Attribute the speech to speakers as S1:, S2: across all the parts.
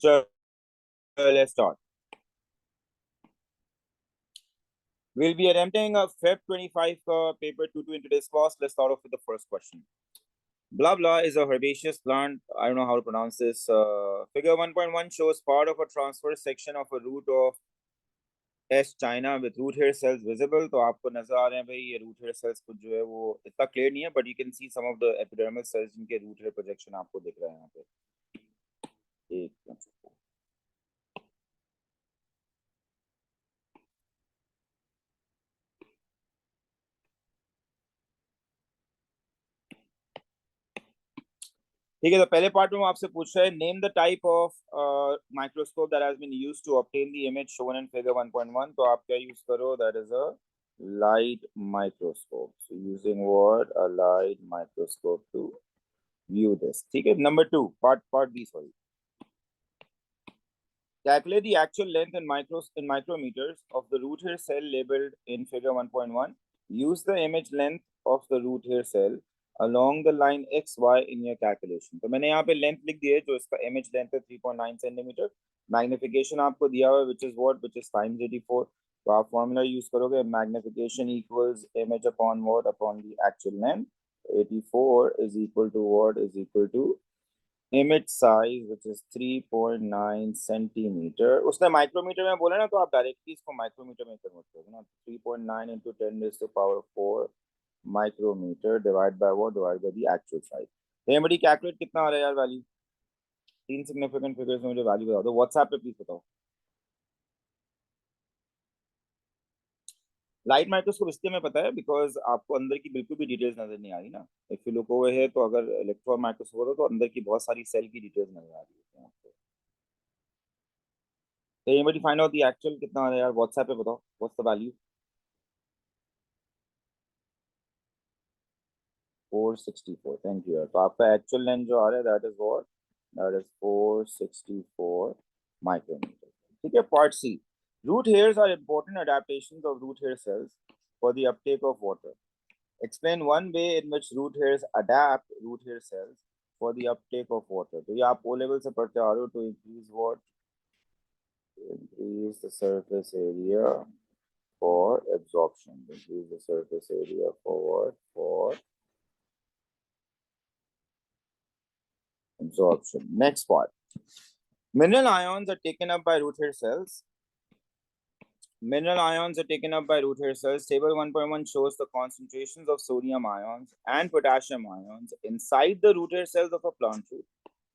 S1: So let's start. We'll be attempting a Feb 25 paper 2 in today's class. Let's start off with the first question. Blah blah is a herbaceous plant. I don't know how to pronounce this. Figure 1.1 shows part of a transverse section of a root of S China with root hair cells visible. तो आपको नजर आ रहे हैं भाई ये root hair cells कुछ जो है वो इतना clear नहीं है, but you can see some of the epidermal cells जिनके root hair projection आपको दिख रहा है यहाँ पे. एक ठीक है, तो पहले पार्ट में आपसे पूछ रहा है name the type of microscope that has been used to obtain the image shown in figure 1.1. तो आप क्या यूज करो, that is a light microscope. So using what, a light microscope to view this. ठीक है, number 2 part B, sorry. Calculate the actual length in micrometers of the root hair cell labeled in figure 1.1. Use the image length of the root hair cell along the line XY in your calculation. तो मैंने यहाँ पे length लिख दी है, जो इसका image length है 3.9 centimeter. Magnification आपको दिया हुआ है, which is what, which is times 84. तो आप formula use करोगे, magnification equals image upon what, upon the actual length. 84 is equal to what, is equal to image size which is 3.9 centimetre. उसने micrometer में बोला ना, तो आप डायरेक्टली इसको माइक्रोमीटर में कन्वर्ट करोगे ना. 3.9 into 10 raised to power 4 micrometre divide by what, divide by the actual size. तो बड़ी कैलकुलेट कितना आ रहा है यार वैल्यू. तीन सिग्निफिकेंट फिगर्स में मुझे वैल्यू बता दो व्हाट्सएप पे, प्लीज बताओ. लाइट माइक्रोस्कोप इसलिए मैं पता है बिकॉज आपको अंदर की बिल्कुल भी डिटेल्स नजर नहीं आ रही ना. इफ यू लुक ओवर है, तो अगर इलेक्ट्रॉन माइक्रोस्कोप हो तो अंदर की बहुत सारी सेल की डिटेल्स नजर आ रही है आपको. तो anybody find out the actual कितना आ रहा है यार, व्हाट्सएप पे बताओ what's the value. 464. Thank you यार. तो आपका एक्चुअल लेंथ जो आ रहा है that is what, that is 464 micrometre. ठीक है, part C. Root hairs are important adaptations of root hair cells for the uptake of water. Explain one way in which root hairs adapt root hair cells for the uptake of water. तो ये आप O level से पढ़ते आ रहे हो. to increase what, to increase the surface area for absorption. Increase the surface area for what, for absorption. Next part. Mineral ions are taken up by root hair cells. Mineral ions are taken up by root hair cells. Table 1.1 shows the concentrations of sodium ions and potassium ions inside the root hair cells of a plant root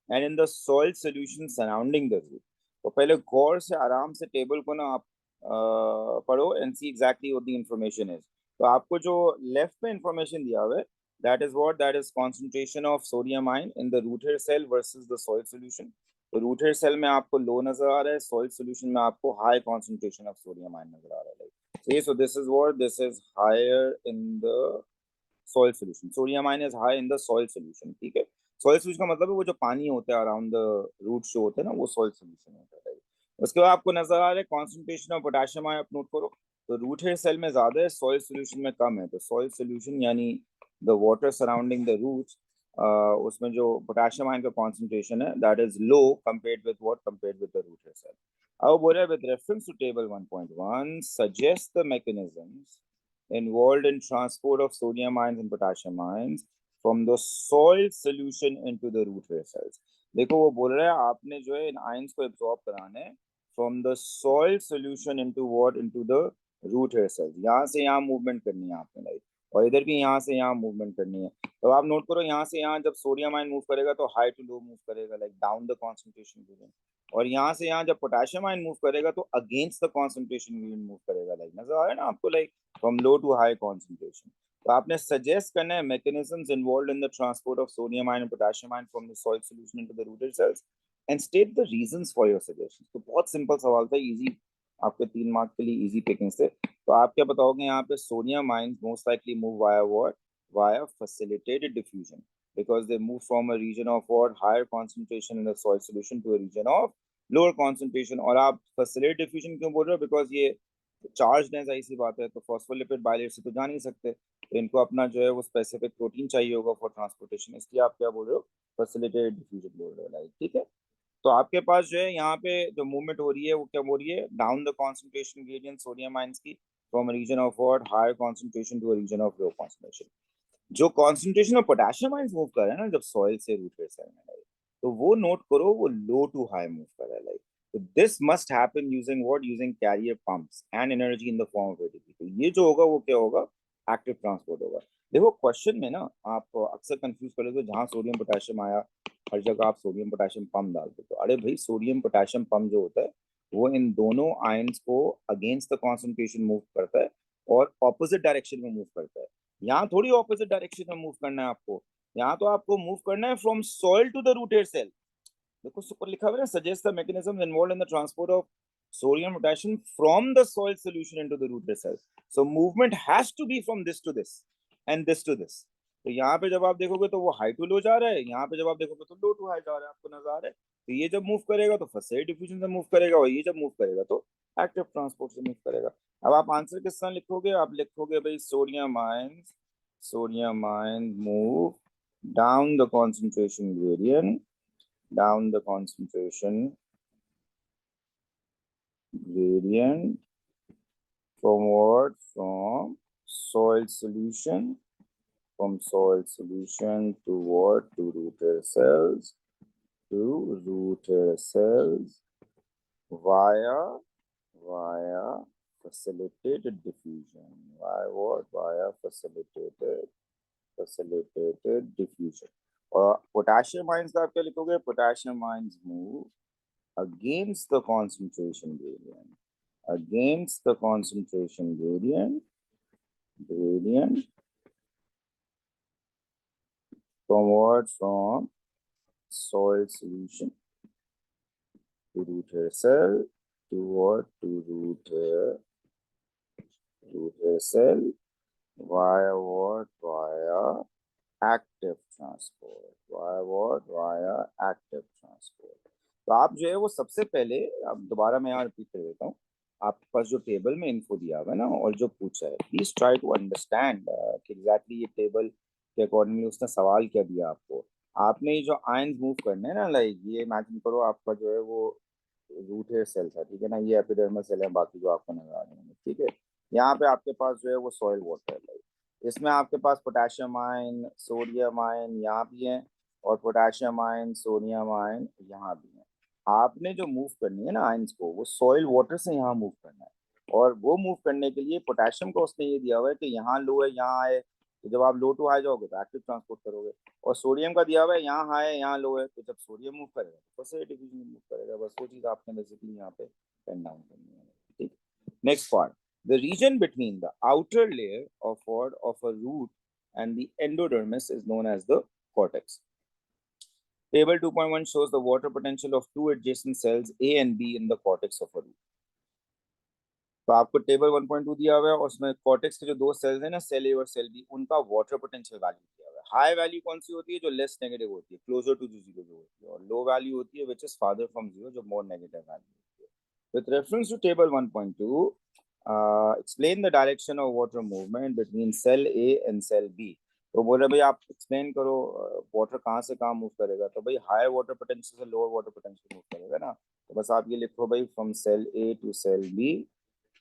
S1: and in the soil solution surrounding the root. तो पहले गौर से आराम से table को ना आप पढ़ो and see exactly what the information is. तो आपको जो लेफ्ट में इंफॉर्मेशन दिया हुआ है, that is what, that is concentration of sodium ion in the root hair cell versus the soil solution. तो रूट हेयर सेल में आपको लो नजर आ रहा है, सॉइल सॉल्यूशन में आपको high concentration of sodium ion नजर आ रहा है. So this is what, this is higher in the soil solution. Sodium ion is high in the soil solution. ठीक है, सॉइल सॉल्यूशन का मतलब है वो जो पानी होता है अराउंड द रूट जो होते हैं ना, वो सॉइल सॉल्यूशन होता है. उसके बाद आपको नजर आ रहा है कॉन्सेंट्रेशन ऑफ पोटेशियम आयन, आप नोट करो. तो रूट हेयर सेल में ज्यादा है, सॉइल सॉल्यूशन में कम है. तो सॉइल सॉल्यूशन यानी the water surrounding the roots, उसमें जो पोटेशियम आयन का कॉन्सेंट्रेशन है that is low compared with what, compared with the root hair cell. अब बोल रहा है with reference to table 1.1 suggest the mechanisms involved in transport of sodium ions and potassium ions from the soil solution into the root hair cells. देखो वो बोल रहा है आपने जो है इन आयंस को एब्जॉर्ब कराना है from the soil solution into what, into the root hair cells. यहाँ से यहाँ मूवमेंट करनी है आपने लाइक, और इधर भी यहाँ से यहाँ मूवमेंट करनी है. तो आप नोट करो यहाँ से यहाँ जब सोडियम आयन मूव करेगा तो हाई टू लो मूव करेगा, like down the concentration gradient. और यहाँ से यहाँ जब पोटेशियम आयन मूव करेगा तो against the concentration gradient move करेगा, लाइक नजर आ रहा है ना आपको, like from low to high concentration. तो आपने सजेस्ट करना है mechanisms involved in the transport of sodium ion and potassium ion from the soil solution into the root cells and state the reasons for your suggestion. तो बहुत simple सवाल था, easy, आपके 3 mark के लिए इजी पिकिंग से. तो आप क्या बताओगे यहाँ पे, sodium ion most likely move via what, via facilitated diffusion, because they move from a region of what, higher concentration in the soil solution to a region of lower concentration. और आप facilitated diffusion क्यों बोल रहे हो, because ये charge है, जाहिर सी बात है. तो फॉस्फोलिपिड बायलेट से तो जा नहीं सकते, तो इनको अपना जो है वो स्पेसिफिक प्रोटीन चाहिए होगा फॉर ट्रांसपोर्टेशन, इसलिए आप क्या बोल रहे हो, फैसिलिटेटेड डिफ्यूजन बोल रहे हो, लाइक. ठीक है, तो आपके पास जो है यहाँ पे जो मूवमेंट हो रही है वो क्या हो रही है, down the concentration gradient sodium ions की from region of what higher concentration to region of low concentration. जो concentration of potassium ions move कर रहे हैं ना जब सॉइल से रूट सेल में, like, तो वो नोट करो वो लो टू हाई मूव कर रहा है, लाइक तो this must happen using what, using carrier pumps and energy in the form of ATP. तो ये जो होगा वो क्या होगा, एक्टिव ट्रांसपोर्ट होगा। देखो क्वेश्चन में ना आप अक्सर कंफ्यूज कर लेते हो, जहां सोडियम पोटेशियम आया हर जगह आप सोडियम पोटेशियम पंप डाल देते हो। अरे भाई सोडियम पोटेशियम पंप जो होता है वो इन दोनों आयंस को अगेंस्ट द कॉन्सेंट्रेशन मूव करता है और ऑपोजिट डायरेक्शन में मूव करता है। यहाँ थोड़ी ऑपोजिट डायरेक्शन में मूव करना है आपको, यहाँ तो आपको मूव करना है from soil to the rooted cell. देखो ऊपर लिखा हुआ है ना, suggest the mechanism involved in the transport of sodium potassium from the soil solution into the rooted cells. So movement has to be from this to this and this to this. तो यहाँ पे जब आप देखोगे तो वो high to low जा रहा है, यहाँ पे जब आप देखोगे तो लो टू हाई जा रहा है, आपको नजर आ रहा है। तो ये जब मूव करेगा तो फर्स्ट सेल डिफ्यूजन से मूव करेगा, और ये जब मूव करेगा तो एक्टिव ट्रांसपोर्ट से मूव करेगा। अब आप आंसर किस तरह लिखोगे, आप लिखोगे भाई sodium ion move down the concentration gradient, down the concentration gradient from what, from soil solution, from soil solution to what, to rooted cells, to rooted cells via facilitated diffusion. Via what, via facilitated diffusion. और potassium ions का आप क्या लिखोगे, potassium ions move against the concentration gradient, against the concentration gradient from what, from soil solution to rooted cell to what, to rooted cell via what, via active transport, via what, via active transport। तो आप जो है वो सबसे पहले, अब दोबारा मैं यहाँ रिपीट कर देता हूँ, आपके पास जो टेबल में इन्फो दिया हुआ है ना और जो पूछा है, प्लीज ट्राई टू अंडरस्टैंड कि एग्जैक्टली ये टेबल के अकॉर्डिंगली उसने सवाल क्या दिया आपको। आपने ये जो आयंस मूव करने हैं ना, लाइक ये इमेजिन करो आपका जो है वो रूट हेयर सेल था, ठीक है ना, ये एपिडर्मल सेल है, बाकी जो आपको नजर आ रहे हैं, ठीक है। यहाँ पे आपके पास जो है वो सॉइल वाटर है, लाइक इसमें आपके पास पोटेशियम आयन सोडियम आयन यहाँ भी है, और पोटेशियम आयन सोडियम आयन यहाँ भी है। आपने जो मूव करनी है ना आयंस को, वो सॉइल वाटर से यहाँ मूव करना है, और वो मूव करने के लिए पोटेशियम को उसने ये दिया हुआ है कि यहाँ लो है यहाँ आए, तो जब आप लो टू हाई जाओगे तो एक्टिव ट्रांसपोर्ट करोगे। और सोडियम का दिया हुआ है यहाँ हाई है यहाँ लो है, तो जब सोडियम मूव करेगा तो फर्स्ट डिवीजन मूव करेगा। बस वो चीज आपने बेसिकली यहाँ पे पेन डाउन करनी है, ठीक। Next part, the region between the outer layer of a root and the endodermis is known as the cortex. Table 2.1 shows the water potential of two adjacent cells A and B in the cortex of a root. तो आपको table 1.2 दिया हुआ है और उसमें cortex के जो दो सेल्स हैं ना, सेल ए और सेल बी, उनका वाटर पोटेंशियल वैल्यू दिया हुआ है। हाई वैल्यू कौन सी होती है, जो लेस नेगेटिव होती है, क्लोजर टू जीरो जो होती है, और लो वैल्यू होती है which is farther from zero, जो मोर नेगेटिव वैल्यू होती है। With reference to table 1.2, explain the direction of water movement between cell A and cell B। तो बोले भाई आप एक्सप्लेन करो वाटर कहाँ से कहाँ मूव करेगा, तो भाई हाई वाटर पोटेंशियल से लोअर वाटर पोटेंशियल मूव करेगा ना। तो बस आप ये लिखो भाई, from cell A to cell B,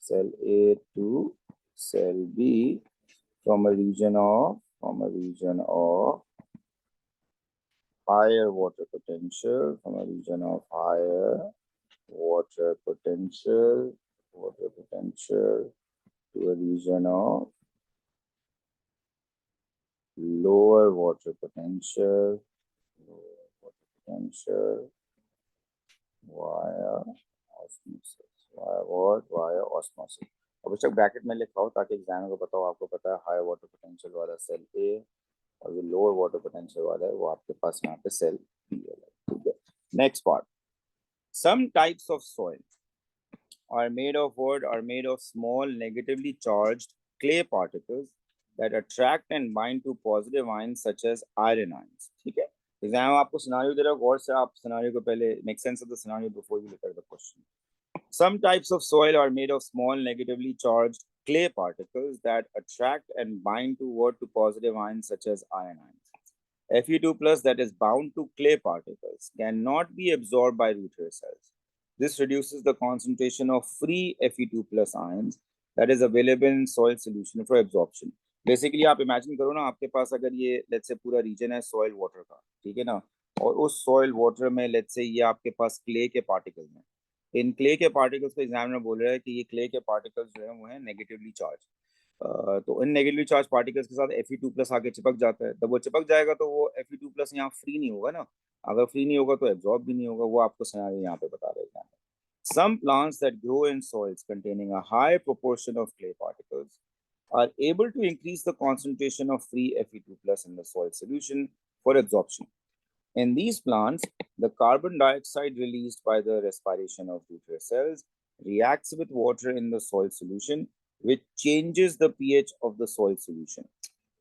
S1: cell A to cell B from a region of higher water potential, from a region of higher water potential to a region of lower water potential via osmosis, via osmosis। अब इसका bracket में लिखा हो ताकि exam को पता हो, आपको पता है हाई वाटर पोटेंशियल वाला सेल ए और जो लोअर वाटर पोटेंशियल वाला है वो आपके पास यहाँ पे सेल बी है, ठीक है। Next part, some types of soil are made of small negatively charged clay particles that attract and bind to positive ions such as iron ions, ठीक है। एग्जाम आपको सिनेरियो दे रहा है, गौर से आप सिनेरियो को पहले make sense of the scenario before you look at the question। Some types of soil are made of small negatively charged clay particles that attract and bind to positive ions such as iron ions. Fe2 plus that is bound to clay particles cannot be absorbed by root hair cells. This reduces the concentration of free Fe2 plus ions that is available in soil solution for absorption. Basically आप imagine करो ना, आपके पास अगर ये let's say पूरा region है soil water का, ठीक है ना, और उस soil water में let's say ये आपके पास clay के particles हैं. इन clay के particles को examiner बोल रहा है कि ये clay के particles जो है वो हैं negatively charged. तो इन नेगेटिवली चार्ज पार्टिकल्स के साथ Fe2 प्लस आके चिपक जाता है. जब वो चिपक जाएगा तो वो Fe2 प्लस यहाँ फ्री नहीं होगा ना. अगर फ्री नहीं होगा तो एब्जॉर्ब भी नहीं होगा. वो आपको सिनेरियो यहाँ पे बता देगा. Some plants that grow in soils containing a high proportion of clay particles are able to increase the concentration of free Fe2 plus in the soil solution for absorption. In these plants, the carbon dioxide released by the respiration of root hair cells reacts with water in the soil solution, which changes the pH of the soil solution.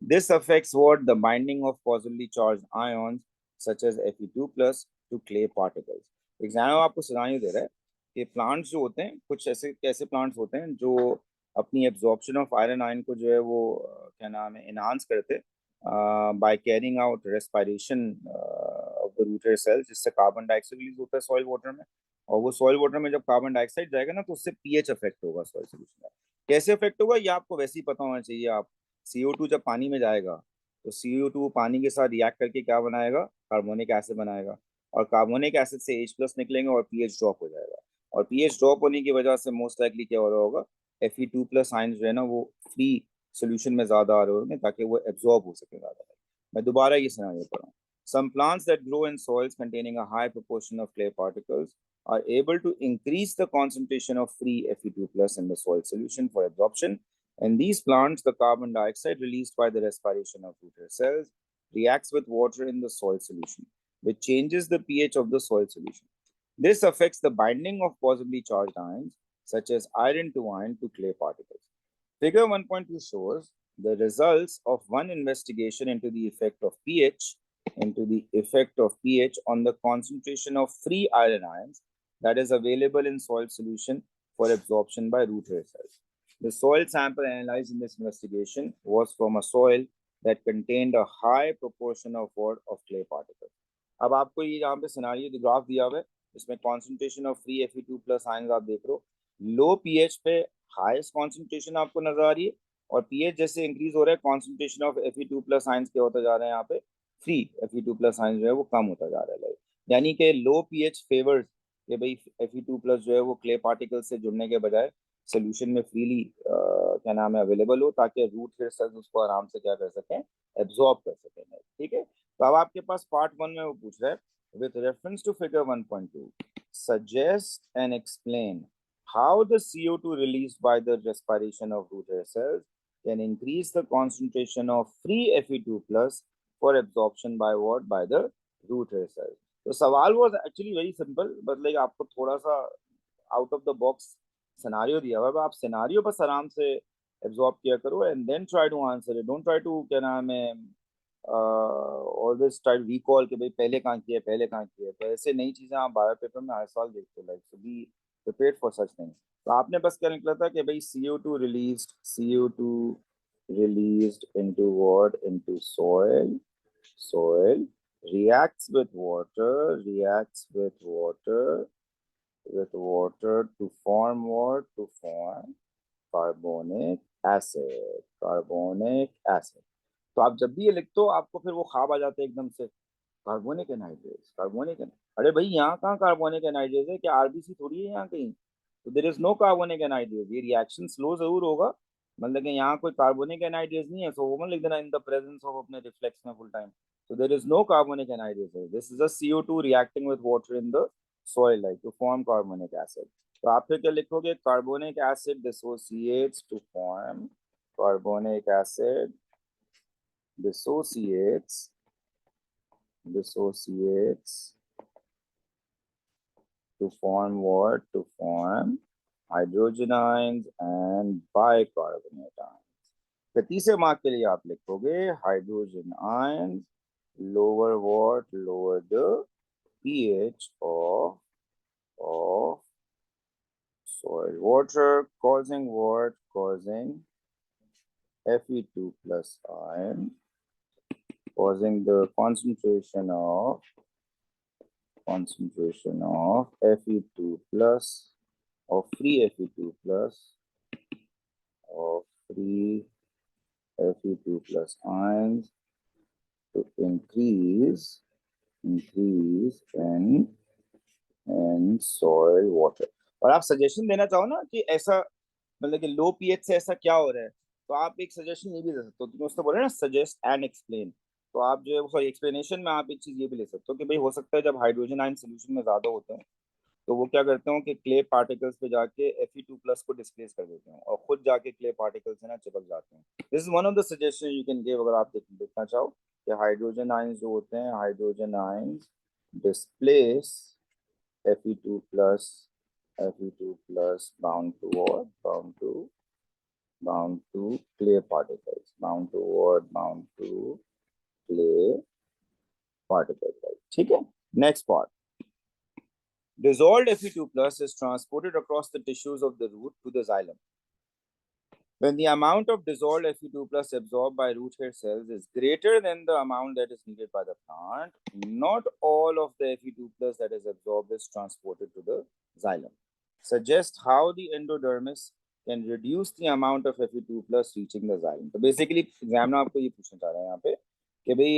S1: This affects what the binding of positively charged ions such as Fe2 plus to clay particles. Exam आपको scenario दे रहा है कि plants जो होते हैं, कुछ ऐसे plants होते हैं जो अपनी एब्जॉर्प्शन ऑफ आयरन आयन को जो है वो क्या नाम है एनहांस करते हैं by carrying out respiration of the root hair cells, जिससे कार्बन डाइऑक्साइड रिलीज होता है सॉइल वाटर में. और वो सॉइल वाटर में जब कार्बन डाइऑक्साइड जाएगा ना तो उससे पीएच अफेक्ट होगा सॉइल सोल्यूशन का. कैसे अफेक्ट होगा ये आपको वैसे ही पता होना चाहिए. आप CO2 जब पानी में जाएगा तो CO2 पानी के साथ रिएक्ट करके क्या बनाएगा, कार्बोनिक एसिड बनाएगा. और कार्बोनिक एसिड से H प्लस निकलेंगे और पीएच ड्रॉप हो जाएगा. और पीएच ड्रॉप होने की वजह से मोस्ट लाइकली क्या हो रहा होगा, Fe2 प्लस आयंस जो है ना वो फ्री सोल्यूशन में ज्यादा आ रहे होंगे ताकि वो एब्जॉर्ब हो सके ज्यादा. मैं दोबारा ये सिनेरियो पढ़ रहा हूँ. Some plants that grow in soils containing a high proportion of clay particles are able to increase the concentration of free Fe2 plus in the soil solution for absorption. In these plants, the carbon dioxide released by the respiration of root hair cells reacts with water in the soil solution, which changes the pH of the soil solution. This affects the binding of positively charged ions, such as iron to iron, to clay particles. Figure 1.2 shows the results of one investigation into the effect of pH on the concentration of free iron ions that is available in soil solution for absorption by root hair cells. The soil sample analyzed in this investigation was from a soil that contained a high proportion of clay particles. अब आपको ये यहाँ पे scenario graph दिया हुआ है, इसमें concentration of free Fe2 plus ions आप देख रहे हो. लो पीएच पे हाईएस्ट कॉन्सेंट्रेशन आपको नजर आ रही है और पीएच जैसे इंक्रीज हो रहा है concentration of Fe2 plus ions क्या होता जा रहा है, यहाँ पे फ्री Fe2 प्लस आयंस जो है वो कम होता जा रहा है. यानी कि लो पीएच फेवर्स कि भाई Fe2 प्लस जो है वो क्ले पार्टिकल से जुड़ने के बजाय सोल्यूशन में फ्रीली क्या नाम है अवेलेबल हो ताकि रूट हेयर सेल्स उसको आराम से क्या कर सकें, एब्जॉर्ब कर सकें. ठीक है. तो अब आपके पास पार्ट 1 में वो पूछ रहा है, with reference to figure 1.2, suggest and explain how the CO2 released by the respiration of root hair cells can increase the concentration of free Fe2 plus for absorption by what? By the root hair cells. तो सवाल was actually very simple, but like आपको थोड़ा सा out of the box scenario दिया हुआ है. आप scenario बस आराम से एब्जॉर्ब किया करो and then try to answer it. Don't try to क्या नाम है ऑलवेज ट्राई रिकॉल कि भाई पहले कहाँ किया तो ऐसे नई चीजें आप बायो पेपर में हर साल देखते हो. Like so be prepared for such things. तो आपने बस क्या निकला था कि भाई CO2 released into what? Into soil reacts with water to form what? To form carbonic acid. तो आप जब भी ये लिखते हो आपको फिर वो ख्वाब आ जाते हैं एकदम से, कार्बोनिक एनहाइड्रेज. अरे भाई यहाँ कहाँ कार्बोनिक एनहाइड्रेज है, क्या आरबीसी थोड़ी है यहाँ कहीं. तो there is no carbonic anhydrase. ये रिएक्शन स्लो जरूर होगा, मतलब कि यहाँ कोई कार्बोनिक एनहाइड्रेज नहीं है. सो वो मत लिख देना इन द प्रेजेंस ऑफ अपने रिफ्लेक्स में full time. So there is no carbonic anhydrous. This is a CO2 reacting with water in the soil, like to form carbonic acid. तो आप फिर क्या लिखोगे? Carbonic acid dissociates to form carbonic acid dissociates to form what? To form hydrogen ions and bicarbonate ions. तो तीसरे mark के लिए आप लिखोगे hydrogen ions lower what? Lower the pH of soil water, causing what? Causing Fe2 plus ion causing the concentration of Fe2 plus of free Fe2 plus ions to increase in soil water. और आप suggestion देना चाहो ना कि ऐसा मतलब कि लो pH से ऐसा क्या हो रहा है, तो आप एक सजेशन ये भी दे सकते हो कि उसने बोला ना सजेस्ट एंड एक्सप्लेन, तो आप जो है सॉरी एक्सप्लेनेशन में आप एक चीज ये भी ले सकते हो कि भाई हो सकता है जब हाइड्रोजन आयन सोल्यूशन में ज्यादा होते हैं तो वो क्या करते हो कि क्ले पार्टिकल्स पे जाके Fe2+ को डिस्प्लेस कर देते हैं और खुद जाके क्ले पार्टिकल्स से ना चिपक जाते हैं. This is one of the suggestion you can give अगर आप देखना चाहो कि हाइड्रोजन आयंस जो होते हैं hydrogen ions displace Fe2+ bound to what? Bound to clay particles. Bound to clay particles. ठीक है. Next part. Dissolved Fe2+ is transported across the tissues of the root to the xylem. When the amount of dissolved Fe2+ absorbed by root hair cells is greater than the amount that is needed by the plant, not all of the Fe2+ that is absorbed is transported to the xylem. Suggest how the endodermis can reduce the amount of Fe2+ reaching the xylem. तो basically examiner आपको ये पूछना चाह रहे हैं यहाँ पे कि भाई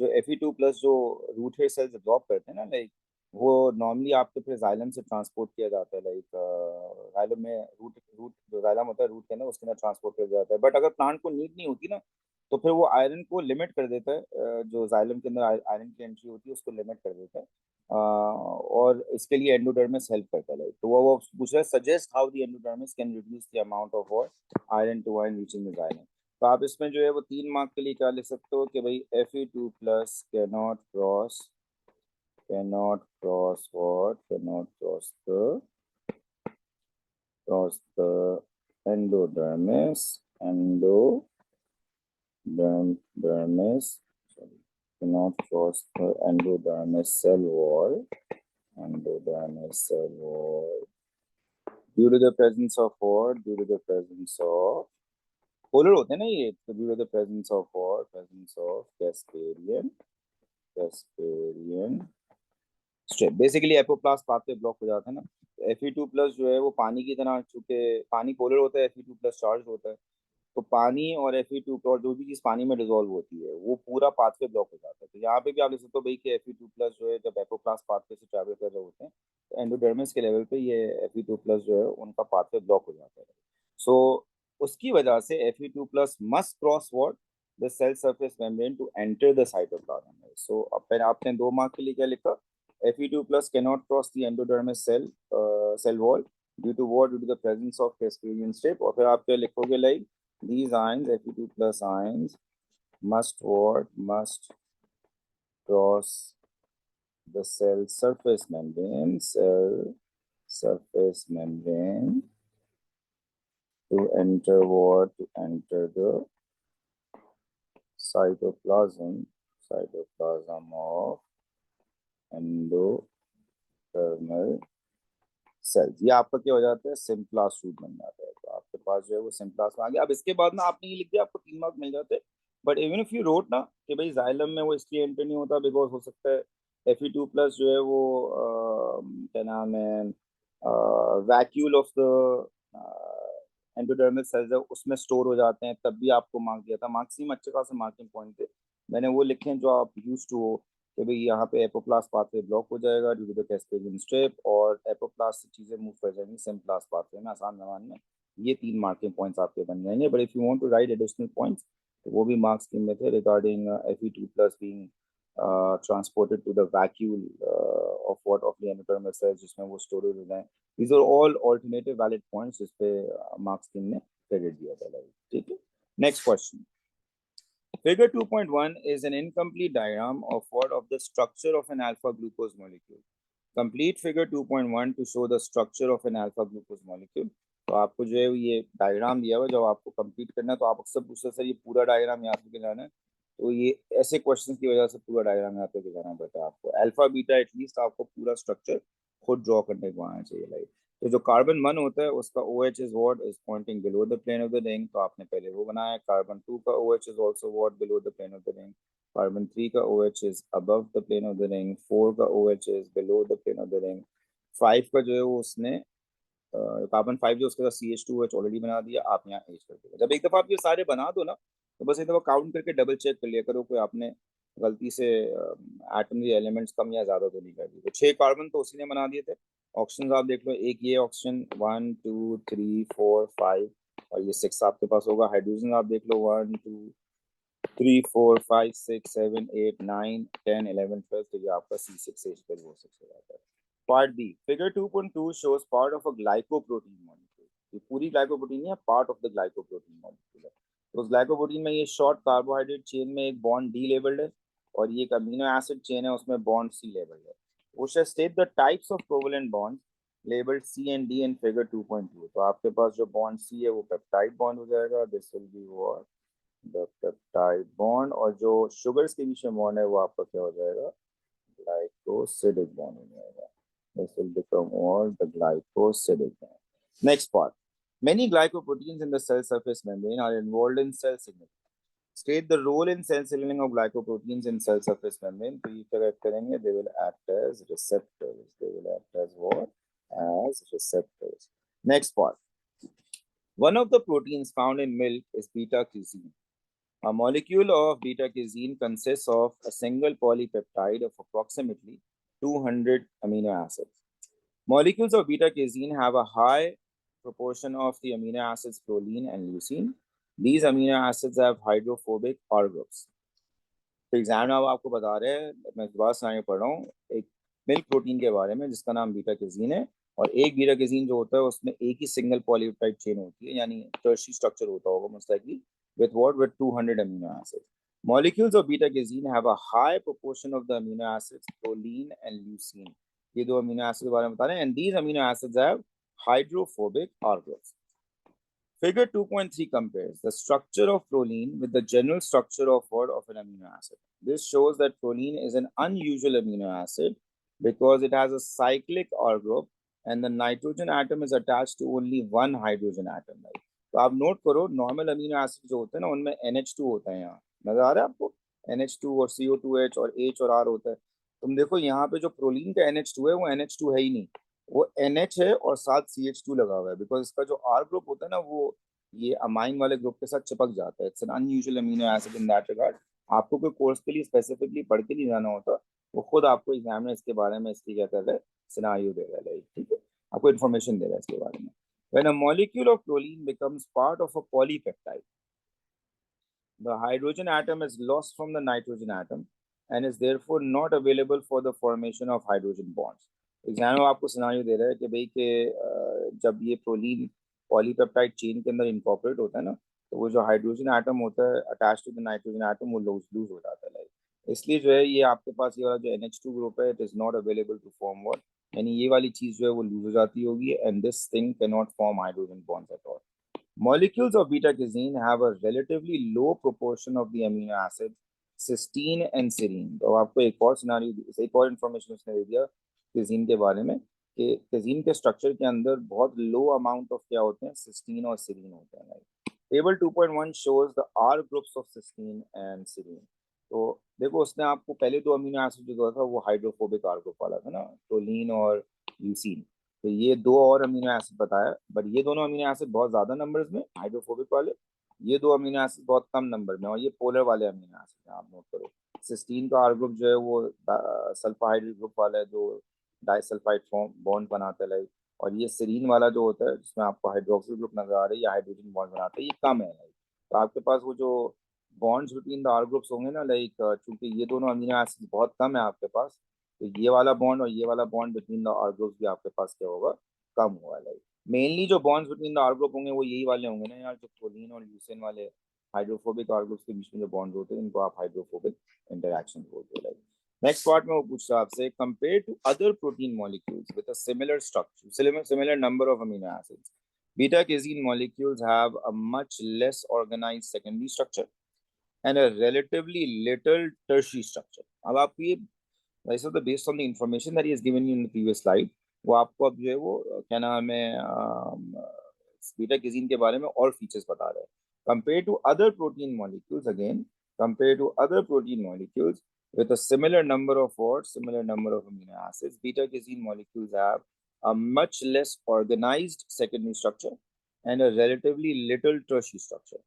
S1: जो Fe2+ जो root hair cells absorb करते हैं ना, like वो नॉर्मली आपके फिर जाइलम से ट्रांसपोर्ट किया जाता है, लाइक जाइलम में रूट जो जाइलम होता है रूट के अंदर उसके अंदर ट्रांसपोर्ट किया जाता है. बट अगर प्लांट को नीड नहीं होती ना तो फिर वो आयरन को लिमिट कर देता है, जो जाइलम के अंदर आयरन की एंट्री होती है उसको लिमिट कर देता है, और इसके लिए एंडोडर्मिस हेल्प करता है. तो वो पूछ रहा है suggest how the endodermis can reduce the amount of iron two iron reaching the xylem. तो आप इसमें जो है वो 3 मार्क के लिए क्या लिख सकते हो कि भाई Fe2+ cannot cross the endodermis cannot cross the endodermis cell wall due to the presence of what? Due to the presence of polar होते हैं ना ये, तो due to the presence of Casparian strip. Basically apoplast pathway block हो जाता है ना. Fe2+ जो है वो पानी की तरह, चूंकि पानी पोलर होता है Fe2+ चार्ज होता है, तो पानी और Fe2 और जो भी चीज पानी में डिसॉल्व होती है वो पूरा पाथवे ब्लॉक हो जाता है. तो यहाँ पे भी आप देख सकते हो भाई कि Fe2+ जो है जब एपोप्लास्ट पाथवे से ट्रैवल कर रहे होते हैं तो एंडोडर्मिस के लेवल पे ये Fe2+ जो है उनका पाथवे ब्लॉक हो जाता है. सो उसकी वजह से Fe2+ must cross what the cell surface membrane to enter the cytoplasm. So अब फिर आपने 2 मार्क के लिए क्या लिखा? Fe2+ cannot cross the endodermis cell wall due to what? Due to the presence of Casparian strip. और फिर आप क्या लिखोगे? Like these ions, Fe2+ ions, must cross the cell surface membrane to enter what? To enter the cytoplasm of endodermal cells. ये आपका क्या हो जाता है? सिंप्लास्ट रूट बन जाता है. तो आपके पास जो है वो सिंप्लास्ट आ गया. अब इसके बाद ना आपने ये लिख दिया, आपको 3 मार्क मिल जाते हैं. But even if you wrote ना कि भाई जाइलम में वो इसलिए एंटर नहीं होता बिकॉज हो सकता है Fe2+ जो है वो क्या नाम है vacuole of the endodermal cells है उसमें स्टोर हो जाते हैं, तब भी आपको मार्क दिया था. मार्क्स में अच्छे खासे मार्किंग पॉइंट थे, मैंने वो लिखे हैं जो आप यूज टू हो कि भाई यहाँ पे एपोप्लास्ट पाथवे ब्लॉक हो जाएगा due to the Casparian strip और एपोप्लास्ट से चीजें मूव कर जाएंगी सिंप्लास्ट पाथवे में. आसान जबान में ये 3 मार्किंग पॉइंट्स आपके बन जाएंगे. But if you want to write additional points तो वो भी मार्क्स स्कीम में थे regarding Fe2+ being transported to the vacuole of what of the endodermal cells जिसमें वो स्टोरेज हो जाए. These are all alternative valid points जिस पे मार्क्स स्कीम ने क्रेडिट दिया था. ठीक है. Next question. Figure 2.1 is an incomplete diagram of what of the structure of an alpha glucose molecule. Complete figure 2.1 to show the structure of an alpha glucose molecule. तो आपको जो है ये डायग्राम दिया हुआ, जब आपको कंप्लीट करना है तो आप अक्सर पूछते सर ये पूरा डायग्राम याद करके जाना है. तो ये ऐसे क्वेश्चंस की वजह से पूरा डायग्राम याद करके जाना पड़ता है आपको. अल्फा बीटा एटलीस्ट आपको पूरा स्ट्रक्चर खुद ड्रॉ करने को आना चाहिए. लाइक तो जो कार्बन 1 होता है उसका OH is what is pointing below the plane of the ring, तो आपने पहले वो बनाया. कार्बन 2 का OH is also what below the plane of the ring. Carbon 3 का OH is above the plane of the ring, 4 का OH is below the plane of the ring, 5 का जो है वो उसने कार्बन 5 जो उसके साथ CH2OH ऑलरेडी बना दिया, आप यहाँ H कर देगा। जब एक दफा आप ये सारे बना दो ना, तो बस एक दफा काउंट करके डबल चेक कर लिया करो कोई आपने गलती से एटम या एलिमेंट्स कम या ज्यादा तो नहीं कर दी। तो 6 कार्बन तो उसी ने बना दिए थे। ऑक्सीजन आप देख लो, एक ये ऑक्सीजन 1 2 3 4 5 और ये 6 आपके पास होगा। हाइड्रोजन आप देख लो 1 2 3 4 5 6 7 8 9 10 11 12, तो ये आपका C6H12O6 हो जाता है। Part B, figure 2.2 shows part of a glycoprotein molecule। ये पूरी ग्लाइकोप्रोटीन नहीं है, part of the glycoprotein molecule है। तो उस ग्लाइकोप्रोटीन में ये शॉर्ट कार्बोहाइड्रेट चेन में एक बॉन्ड डी लेबल्ड है और ये एक अमीनो एसिड चेन है, उसमें बॉन्ड सी लेबल्ड है। वो shall state the types of covalent bond labelled C and D in figure 2.2। तो आपके पास जो बॉन्ड सी है वो पेप्टाइड बॉन्ड हो जाएगा, this will be what the peptide bond, और जो शुगर्स के बीच में बॉन्ड है वो आपका क्या हो जाएगा, glycosidic bond हो जाएगा। This will become all the glycosidic bond. Next part. Many glycoproteins in the cell surface membrane are involved in cell signaling. State the role in cell signaling of glycoproteins in cell surface membrane. तो ये क्या करेंगे? They will act as receptors. They will act as what? As receptors. Next part. One of the proteins found in milk is beta-casein. A molecule of beta-casein consists of a single polypeptide of approximately 200 amino acids. Molecules of beta-casein have a high proportion of the amino acids proline and leucine. These amino acids have hydrophobic R groups. तो exam में अब आपको बता रहे हैं, मैं दोबारा सुनाने पढ़ रहा हूँ एक मिल्क प्रोटीन के बारे में जिसका नाम बीटा केजीन है, और एक बीटा केजीन जो होता है उसमें एक ही सिंगल पॉलीपेप्टाइड चेन होती है, यानी टर्शियरी स्ट्रक्चर होता होगा most likely with 200 amino acids. Molecules of beta casein have a high proportion of the amino acids proline and leucine. ये दो अमीनो एसिड के बारे में बता रहे हैं, and these amino acids have hydrophobic R groups. Figure 2.3 compares the structure of proline with the general structure of an amino acid. This shows that proline is an unusual amino acid because it has a cyclic R group and the nitrogen atom is attached to only one hydrogen atom. Right? तो आप note करो, normal amino acid जो होते हैं ना उनमें NH2 होता है। यहाँ नजर आ रहा है आपको, NH2 और CO2H और H और R होता है। तुम देखो यहाँ पे जो प्रोलीन का NH2 है वो NH2 है ही नहीं, वो NH है और साथ CH2 लगा हुआ है, बिकॉज इसका जो R ग्रुप होता है ना वो ये अमाइन वाले ग्रुप के साथ चिपक जाता है। It's an unusual amino acid in that regard. आपको कोई कोर्स के लिए स्पेसिफिकली पढ़ के नहीं जाना होता, वो खुद आपको एग्जाम में इसके बारे में इसकी क्या कर रहा है, सिनारियो दे रहा है, ठीक है, आपको इन्फॉर्मेशन दे रहा है इसके बारे में। When a molecule of proline becomes part of a polypeptide, the hydrogen atom is lost from the nitrogen atom and is therefore not available for the formation of hydrogen bonds. Exam में आपको scenario दे रहा है कि भाई के जब ये proline polypeptide chain के अंदर इनकॉर्पोरेट होता है ना, तो वो जो हाइड्रोजन एटम होता है attach to the nitrogen atom वो लूज हो जाता है, लाइक इसलिए जो है ये आपके पास ये वाला जो NH2 ग्रुप है, it is not available to form what, यानी ये वाली चीज जो है वो लूज हो जाती होगी, and this thing can not form hydrogen bonds at all. Molecules of beta-casein have a relatively low proportion of the amino acids cysteine and serine. तो आपको एक और सिनारियो, एक और इन्फॉर्मेशन उसने दे दिया कैजीन के बारे में कि कैजीन के स्ट्रक्चर के अंदर बहुत लो अमाउंट ऑफ क्या होते हैं, सिस्टीन और सीरीन होते हैं। Table 2.1 shows the R groups of cysteine and serine. तो देखो उसने आपको पहले दो अमीनो एसिड जो था वो हाइड्रोफोबिक R ग्रुप वाला था ना, प्रोलीन और ल्यूसीन, तो ये दो और अमीनो एसिड बताया, बट ये दोनों अमीनो एसिड बहुत ज्यादा नंबर्स में हाइड्रोफोबिक वाले, ये दो अमीनो एसिड बहुत कम नंबर में, और ये पोलर वाले अमीनो एसिड हैं, आप नोट करो। सिस्टीन का आर ग्रुप जो है वो सल्फाहाइड्रिक ग्रुप वाला है जो डाइसल्फाइड फॉर्म बॉन्ड बनाता है, लाइक, और ये सीरीन वाला जो होता है जिसमें आपको हाइड्रोक्सिल ग्रुप नजर आ रहा है या हाइड्रोजन बॉन्ड बनाता है, ये कम है, लाइक। तो आपके पास वो जो bonds between the R groups होंगे ना, लाइक चूंकि ये दोनों अमीनो एसिड बहुत कम है आपके पास, तो ये वाला बॉन्ड और ये वाला bond between the R groups भी आपके पास क्या होगा, कम हुआ है, लाइक। मेनली जो bonds between the R group होंगे वो यही वाले होंगे ना यार, जो प्रोलीन और ल्यूसीन वाले हाइड्रोफोबिक आर ग्रुप्स के बीच में जो बॉन्ड होते हैं इनको आप हाइड्रोफोबिक इंटरेक्शन बोलते हैं, लाइक। नेक्स्ट पार्ट में वो पूछ रहा है आपसे, compare to other protein molecules with a similar structure, similar number of amino acids, beta casein molecules have a much less organized secondary structure and a relatively little tertiary structure. अब आपको ये वैसे तो based on the information that he has given you in the previous slide, वो आपको अब जो है वो क्या नाम है बीटा केजीन के बारे में और फीचर्स बता रहे हैं। Compare to other protein molecules, again compared to other protein molecules with a similar number of what? Similar number of amino acids. Beta casein molecules have a much less organized secondary structure and a relatively little tertiary structure.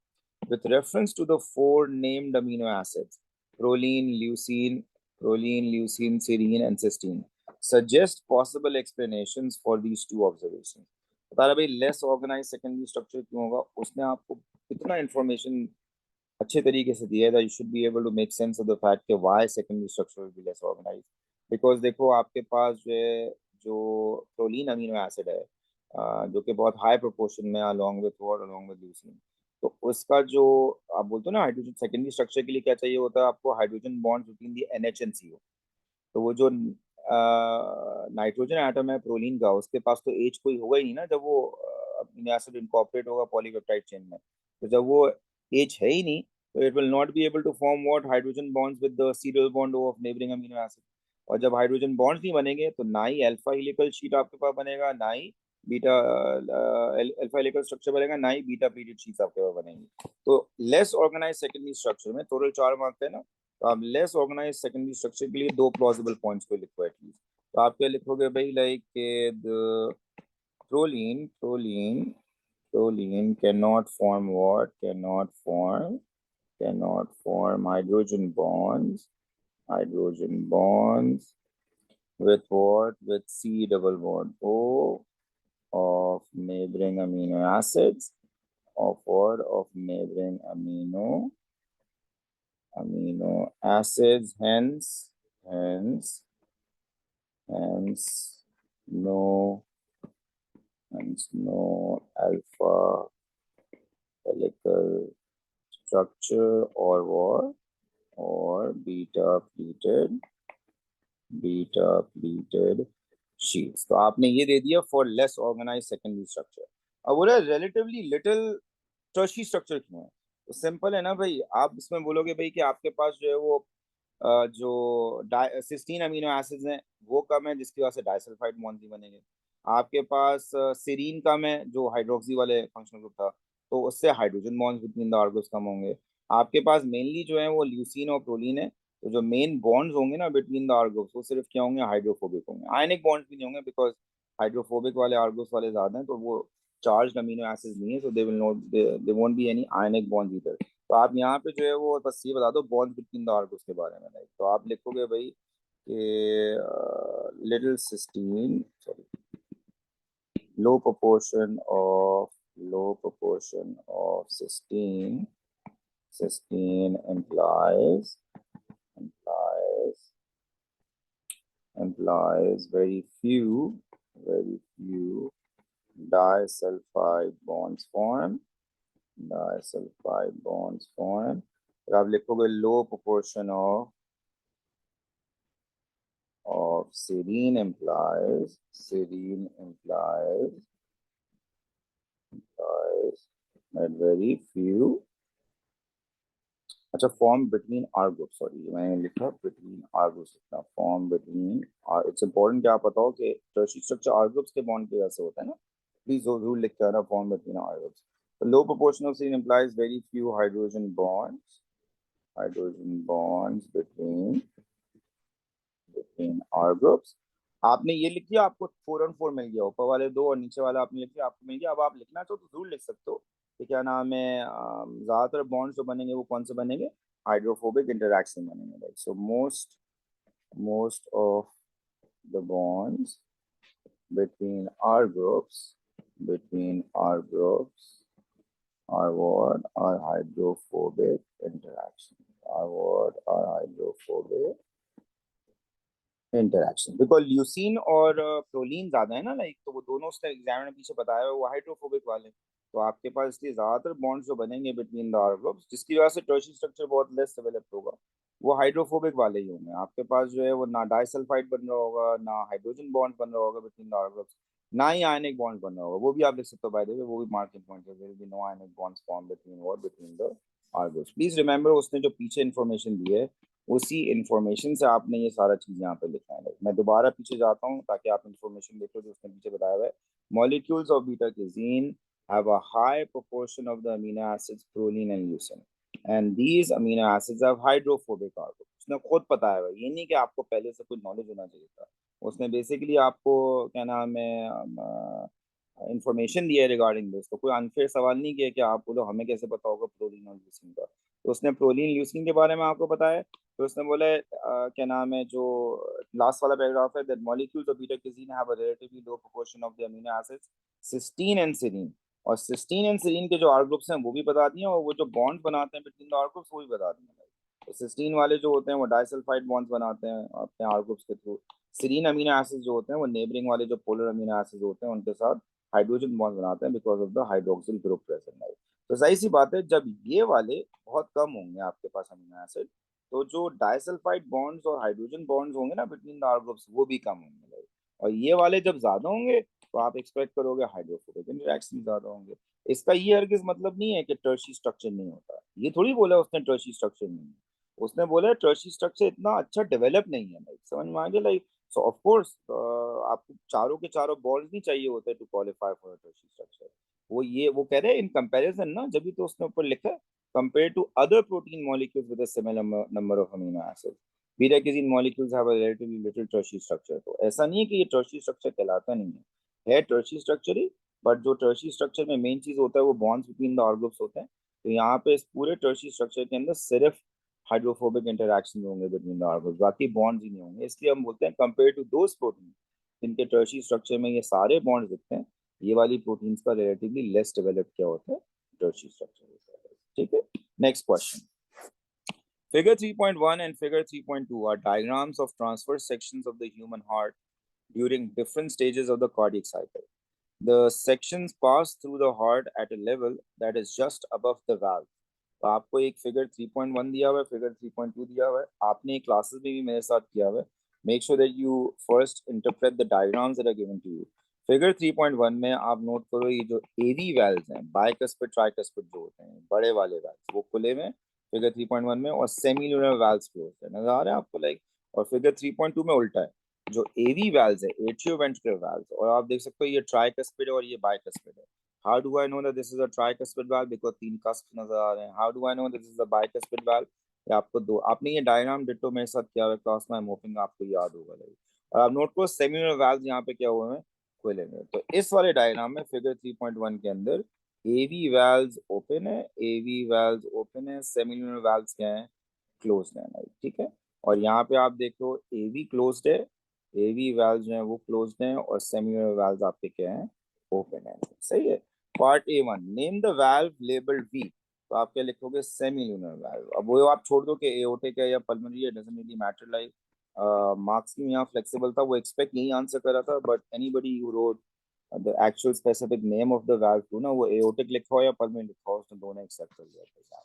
S1: With reference to the four named amino acids, proline, leucine, serine, and cysteine, suggest possible explanations for these two observations. बता रहा भाई less organise secondary structure क्यों होगा, उसने आपको इतना information अच्छे तरीके से दिया था, you should be able to make sense of the fact कि why secondary structure will be less organise. Because देखो आपके पास जो है जो प्रोलीन अमीनो एसिड है जो कि बहुत हाई प्रोपोर्शन में along with what along with leucine, तो उसका जो आप बोलते हो ना हाइड्रोजन सेकेंडरी स्ट्रक्चर के लिए क्या चाहिए होता है आपको, hydrogen bond between the NH and CO। तो वो जो नाइट्रोजन एटम है प्रोलीन का, उसके पास तो H कोई होगा ही नहीं ना जब वो अमीनो एसिड इनकॉर्पोरेट होगा पॉलीपेप्टाइड चेन में। तो जब वो H है ही नहीं, तो it will not be able to form what hydrogen bonds with the serial bond of neighboring amino acid। और जब हाइड्रोजन बॉन्ड्स नहीं बनेंगे तो ना ही अल्फा हेलिकल शीट आपके पास बनेगा, ना ही बीटा अल्फा हेलिकल स्ट्रक्चर बनेगा, ना ही बीटा पीरियड शीट्स आपके पास बनेंगी। तो लेस ऑर्गेनाइज सेकेंडरी स्ट्रक्चर में टोटल 4 मार्क्स है ना, तो आप लेस ऑर्गेनाइज सेकेंडरी स्ट्रक्चर के लिए 2 प्लॉजिबल पॉइंट्स को लिखो एटलीस्ट। तो आप क्या लिखोगे भाई, like proline cannot form what? Cannot form hydrogen bonds with what? With C double bond O of neighboring amino acids of what? Of neighboring amino acids, hence no alpha helical structure or what? Or beta pleated sheets। तो आपने ये दे दिया for less organise secondary structure. अब बोला relatively little tertiary structure क्यों है, तो सिंपल है ना भाई, आप इसमें बोलोगे भाई कि आपके पास जो है वो जो सिस्टीन अमीनो एसिड्स हैं वो कम है जिसकी वजह से डाइसल्फाइड बॉन्ड नहीं बनेंगे। आपके पास सीरीन कम है जो हाइड्रोक्सी वाले फंक्शनल ग्रुप था, तो उससे hydrogen bonds between the R groups कम होंगे। आपके पास मेनली जो है वो ल्यूसीन और प्रोलीन है, तो जो मेन बॉन्ड्स होंगे ना बिटवीन द आर ग्रुप्स वो सिर्फ क्या होंगे, हाइड्रोफोबिक होंगे। आयनिक बॉन्ड्स भी नहीं होंगे बिकॉज हाइड्रोफोबिक वाले आर ग्रुप्स वाले ज्यादा हैं, तो वो चार्ज अमीनो एसिड्स नहीं है, so they will not they won't be any ionic bonds either. तो आप यहाँ पे जो है वो बस ये बता दो बॉन्ड बिटवीन द आर्गोस के बारे में, लाइक तो आप लिखोगे भाई कि little cysteine sorry low proportion of cysteine implies very few disulfide bonds form। फिर आप लिखोगे low proportion of serine implies that very few अच्छा form between R group, sorry मैंने लिखा बिटवीन आर ग्रुप्स लिखना, form between R. It's important कि आप बताओ कि टर्शियरी स्ट्रक्चर आर ग्रुप्स के बॉन्ड की वजह से होता है ना, प्लीज वो रूल लिख के आना, फॉर्म बिटवीन आर ग्रुप्स। तो low proportion of serine implies very few hydrogen bonds between R groups। आपने ये लिख लिया, आपको 4 और 4 मिल गया, ऊपर वाले 2 और नीचे वाला आपने लिख लिया, आपको मिल गया। अब आप लिखना चाहो तो जरूर लिख सकते हो कि क्या नाम है, ज्यादातर बॉन्ड्स जो बनेंगे वो कौन से बनेंगे, हाइड्रोफोबिक इंटरैक्शन बनेंगे। So most of the bonds between R groups are what? Are hydrophobic interaction। Because leucine और प्रोलीन ज्यादा है ना, लाइक तो वो दोनों उसने एग्जाम में पीछे बताया हुआ वो हाइड्रोफोबिक वाले। तो आपके पास इसलिए ज्यादातर बॉन्ड्स जो बनेंगे बिटवीन द आर ग्रुप्स जिसकी वजह से टर्शियरी स्ट्रक्चर बहुत लेस डेवलप होगा, वो हाइड्रोफोबिक वाले ही होंगे। आपके पास जो है वो ना डाइसल्फाइड बन रहा होगा, ना हाइड्रोजन बॉन्ड बन रहा होगा बिटवीन द आर ग्रुप्स, ना ही आयनिक बॉन्ड बन रहा होगा। वो भी आप लिख सकते हो बाय द वे, वो भी मार्किंग पॉइंट है, there will be no ionic bonds form between the R groups. Please remember उसने जो पीछे इन्फॉर्मेशन दी है उसी इंफॉर्मेशन से आपने ये सारा चीज यहाँ पे लिखना है। मैं दोबारा पीछे जाता हूँ ताकि आप इंफॉर्मेशन देखो जो उसने पीछे बताया हुआ है। Molecules of beta casein have a high proportion of the amino acids proline and leucine and these amino acids have hydrophobic R group. उसने खुद पता है भाई, ये नहीं कि आपको पहले से कुछ नॉलेज होना चाहिए था। उसने बेसिकली आपको क्या नाम है इंफॉर्मेशन दिया है रिगार्डिंग दिस। तो कोई अनफेयर सवाल नहीं किया कि आप बोलो हमें कैसे पता होगा प्रोलीन और ल्यूसीन का। तो उसने प्रोलीन ल्यूसीन के बारे में आपको बताया। तो उसने बोला क्या नाम है, जो लास्ट वाला पैराग्राफ है, that molecules of beta casein have a relatively low proportion of the amino acids cysteine and serine. और सिस्टीन एंड सेरीन के जो आर ग्रुप्स हैं वो भी बता दिए, और वो जो बॉन्ड बनाते हैं बिटवीन द आर ग्रुप्स वो भी बता दिए। तो सिस्टीन वाले जो होते हैं वो डाइसल्फाइड बॉन्ड्स बनाते हैं अपने आर ग्रुप्स के थ्रू। सेरीन अमीनो एसिड्स जो होते हैं वो नेबरिंग वाले जो पोलर अमीनो एसिड्स होते हैं उनके साथ हाइड्रोजन बॉन्ड बनाते हैं because of the hydroxyl group present है। तो सही सी बात है, जब ये वाले बहुत कम होंगे आपके पास अमीनो एसिड, तो जो डाइसल्फाइड बॉन्ड्स और हाइड्रोजन बॉन्ड्स होंगे ना बिटवीन द आर ग्रुप्स वो भी कम होंगे। और ये वाले जब ज्यादा होंगे तो आप एक्सपेक्ट करोगे हाइड्रोफोबिक इंटरेक्शन ज्यादा होंगे। इसका ये हरगिज मतलब नहीं है कि टर्शी स्ट्रक्चर नहीं होता। ये थोड़ी बोला उसने टर्शी स्ट्रक्चर नहीं है। उसने बोला टर्शी स्ट्रक्चर इतना अच्छा डेवलप नहीं है। लाइक समझ में आ गया। लाइक सो ऑफ कोर्स आपको चारों के चारों बॉन्ड्स नहीं चाहिए होते to qualify for tertiary structure. वो कह रहे हैं इन कंपैरिजन ना, जब भी तो उसने ऊपर लिखा है compare to other protein molecules with a similar number of amino acids beta casein molecules have a relatively little tertiary structure. तो ऐसा नहीं है कि ये टर्शी स्ट्रक्चर कहलाता नहीं है टर्शी स्ट्रक्चर ही। बट जो टर्शी स्ट्रक्चर में मेन चीज होता है वो bonds between the R groups होते हैं। तो यहाँ पे इस पूरे टर्शी स्ट्रक्चर के अंदर सिर्फ हाइड्रोफोबिक इंटरेक्शन होंगे बिटवीन द आर ग्रुप्स, बाकी बॉन्ड्स ही नहीं होंगे। इसलिए हम बोलते हैं कंपेयर टू दोज प्रोटीन जिनके टर्शी स्ट्रक्चर में ये सारे बॉन्ड्स दिखते हैं, ये वाली प्रोटीन्स का रिलेटिवली लेस डेवलप क्या होता है, टर्शी स्ट्रक्चर होता है। ठीक है, next question. Figure 3.1 and figure 3.2 are diagrams of transverse sections of the human heart during different stages of the cardiac cycle. The sections pass through the heart at a level that is just above the valve. तो आपको एक figure 3.1 दिया हुआ है, figure 3.2 दिया हुआ है। आपने क्लासेस में भी मेरे साथ किया हुआ है। Make sure that you first interpret the diagrams that are given to you. Figure 3.1 में आप नोट करो, ये जो एवी वेल्व्स हैं, बाइकस्पिड ट्राइकस्पिड जो होते हैं बड़े वाले वेल्व्स, वो खुले में फिगर 3.1 में, और सेमील्यूनर वेल्व्स क्लोज है। नजर आ रहा है आपको लाइक। और फिगर 3.2 में उल्टा है, जो एवी वेल्व्स है एट्रियोवेंट्रिकुलर वेल्व्स, और आप देख सकते हो ये ट्राइकस्पिड है और ये बाइकस्पिड है। How do I know that this is a tricuspid valve? Because तीन cusp नजर आ रहे हैं। How do I know this is a bicuspid valve? ये आपको दो, आपने ये डायग्राम डिट्टो मेरे साथ किया हुआ क्लास में, होपिंग आपको याद होगा। और आप नोट करो सेमिनल वाल्व यहाँ पे क्या हुए हैं, खुले हैं। तो इस वाले डायग्राम में फिगर 3.1 के अंदर एवी वाल्व्स ओपन है, एवी वाल्व्स ओपन है, सेमिनल वाल्व्स क्या है, क्लोज्ड है। ठीक है, और यहाँ पे आप देखो एवी क्लोज्ड है, एवी वाल्व्स जो है वो क्लोज्ड हैं, और सेमिनल वाल्व्स आपके क्या है, ओपन है। सही है। Part A1, name the valve labelled V. तो आप क्या लिखोगे, सेमील्यूनर वाल्व। अब वो आप छोड़ दो कि एओर्टिक है या पल्मोनरी है, doesn't really matter. Like marks में यहाँ फ्लेक्सिबल था, वो एक्सपेक्ट यही आंसर कर रहा था, but anybody who wrote the actual specific name of the valve too ना, वो एओर्टिक लिखा हो या पल्मोनरी लिखा हो, उसने दोनों एक्सेप्ट कर लिया था।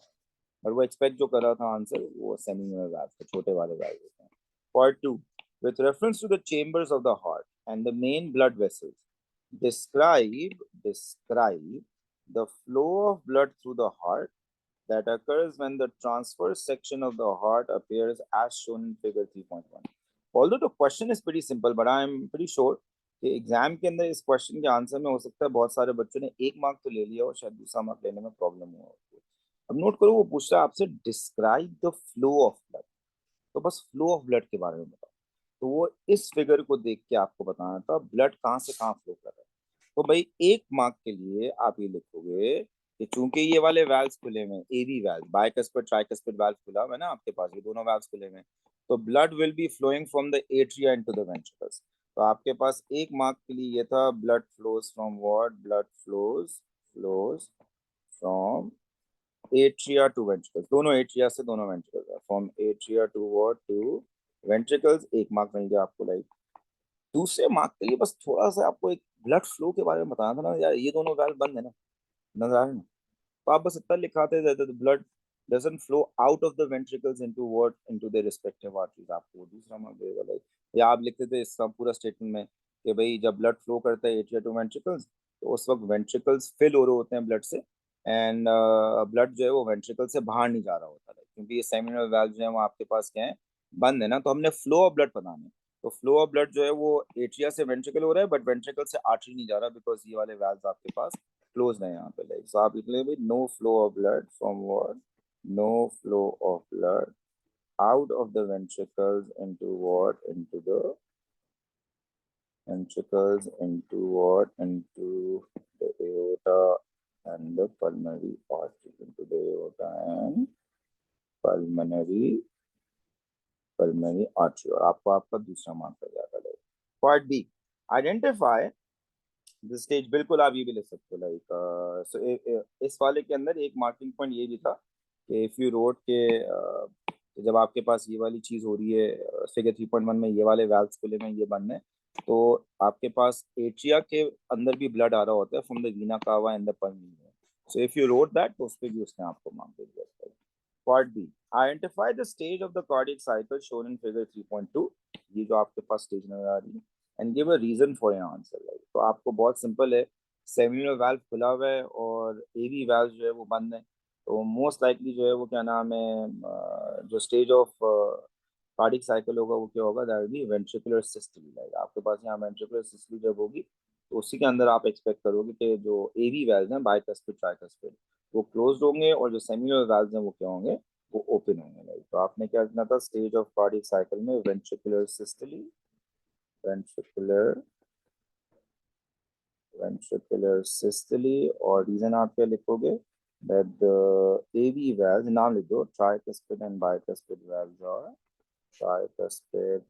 S1: बट वो एक्सपेक्ट जो कर रहा था आंसर, वो सेमील्यूनर वाल्व थे, छोटे वाले वाल्व होते हैं। Part 2, with reference to the chambers of the heart and the main blood vessels, describe the flow of blood through the heart that occurs when the transverse section of the heart appears as shown in figure 3.1. Although the question is pretty simple, but I am pretty sure कि exam के अंदर इस question के answer में हो सकता है बहुत सारे बच्चों ने एक मार्क तो ले लिया और शायद दूसरा मार्क लेने में प्रॉब्लम हुआ। अब नोट करो, वो पूछ रहा है आपसे describe the flow of blood. तो बस फ्लो ऑफ ब्लड के बारे में बताओ। तो वो इस फिगर को देख के आपको बताना था ब्लड कहाँ से कहाँ फ्लो कर रहा है। तो भाई एक मार्क के लिए आप ये लिखोगे कि चूंकि ये वाले वैल्व्स खुले में, एवी वैल्व, बाइकस्पिड ट्राइकस्पिड वैल्व खुला है ना आपके पास, ये दोनों वैल्व्स खुले में, तो blood will be flowing from the atria into the ventricles. तो आपके पास एक मार्क के लिए ये था, blood flows from what, blood flows from atria to ventricles, दोनों एट्रिया से दोनों ventricles, from atria to what, to ventricles. एक मार्क मिल गया आपको। लाइक दूसरे मार्क के लिए बस थोड़ा सा आपको एक ब्लड फ्लो के बारे में बताना था ना यार, ये दोनों वैल्व बंद है ना, नजर आ रहे हैं ना। तो आप बस इतना लिखाते थे, the blood doesn't flow out of the ventricles into their respective arteries, आपको वो दूसरा मार्क देगा। लाइक या आप लिखते थे इसका पूरा स्टेटमेंट में कि भाई जब ब्लड फ्लो करता है एट्रिया टू वेंट्रिकल्स, तो उस वक्त वेंट्रिकल्स फिल हो रहे होते हैं ब्लड से, एंड ब्लड जो है वो वेंट्रिकल से बाहर नहीं जा रहा होता है, क्योंकि ये सेमिनल वाल्व जो है वो आपके पास क्या है, बंद है ना। तो हमने फ्लो ऑफ ब्लड बताना है। तो फ्लो ऑफ ब्लड जो है वो एट्रिया से वेंट्रिकल हो रहा है, बट वेंट्रिकल से आर्टरी नहीं जा रहा, बिकॉज ये वाले वाल्व आपके पास क्लोज है यहाँ पे। लाइक सो आप लिख लें भाई no flow of blood from what, no flow of blood out of the ventricles into what? Into the ventricles, into what? Into the aorta and the pulmonary artery, into the aorta and pulmonary artery. और आपको आपका दूसरा mark कर जाता है. Part B, identify the stage. बिल्कुल आप ये भी लिख सकते हो लाइक सो इस वाले के अंदर एक मार्किंग पॉइंट ये भी था कि इफ यू रोड के जब आपके पास ये वाली चीज हो रही है फिगर 3.1 में ये वाले वैल्व्स खुले में ये बंद है तो आपके पास एट्रिया के अंदर भी ब्लड आ रहा होता है from the vena cava and the pulmonary. So if you wrote that तो उस पे भी उसने आपको मार्क दे दिया. Part B, identify the stage of the cardiac cycle shown in figure 3.2. ये जो आपके पास स्टेज नजर आ रही है and give a reason for your answer. Like तो आपको बहुत सिंपल है, सेमिनल वाल्व खुला हुआ है और एवी वाल्व जो है वो बंद है. तो मोस्ट लाइकली जो है वो क्या नाम है जो स्टेज ऑफ कार्डियक साइकिल होगा वो क्या होगा? That will be ventricular systole. Like आपके पास यहाँ वेंट्रिकुलर सिस्टली जब होगी तो उसी के अंदर आप एक्सपेक्ट करोगे कि जो एवी वाल्व हैं बाइकस्पिड ट्राइकस्पिड वो क्लोज होंगे और जो सेमिनल वाल्व हैं वो क्या होंगे? वो ओपन होंगे. लाइक तो आपने क्या करना था स्टेज ऑफ कार्डियक साइकिल में वेंट्रिकुलर सिस्टली, वेंट्रिकुलर सिस्टली और रीजन आप क्या लिखोगे? that the AV valves, नाम लिख दो, tricuspid and bicuspid valves are tricuspid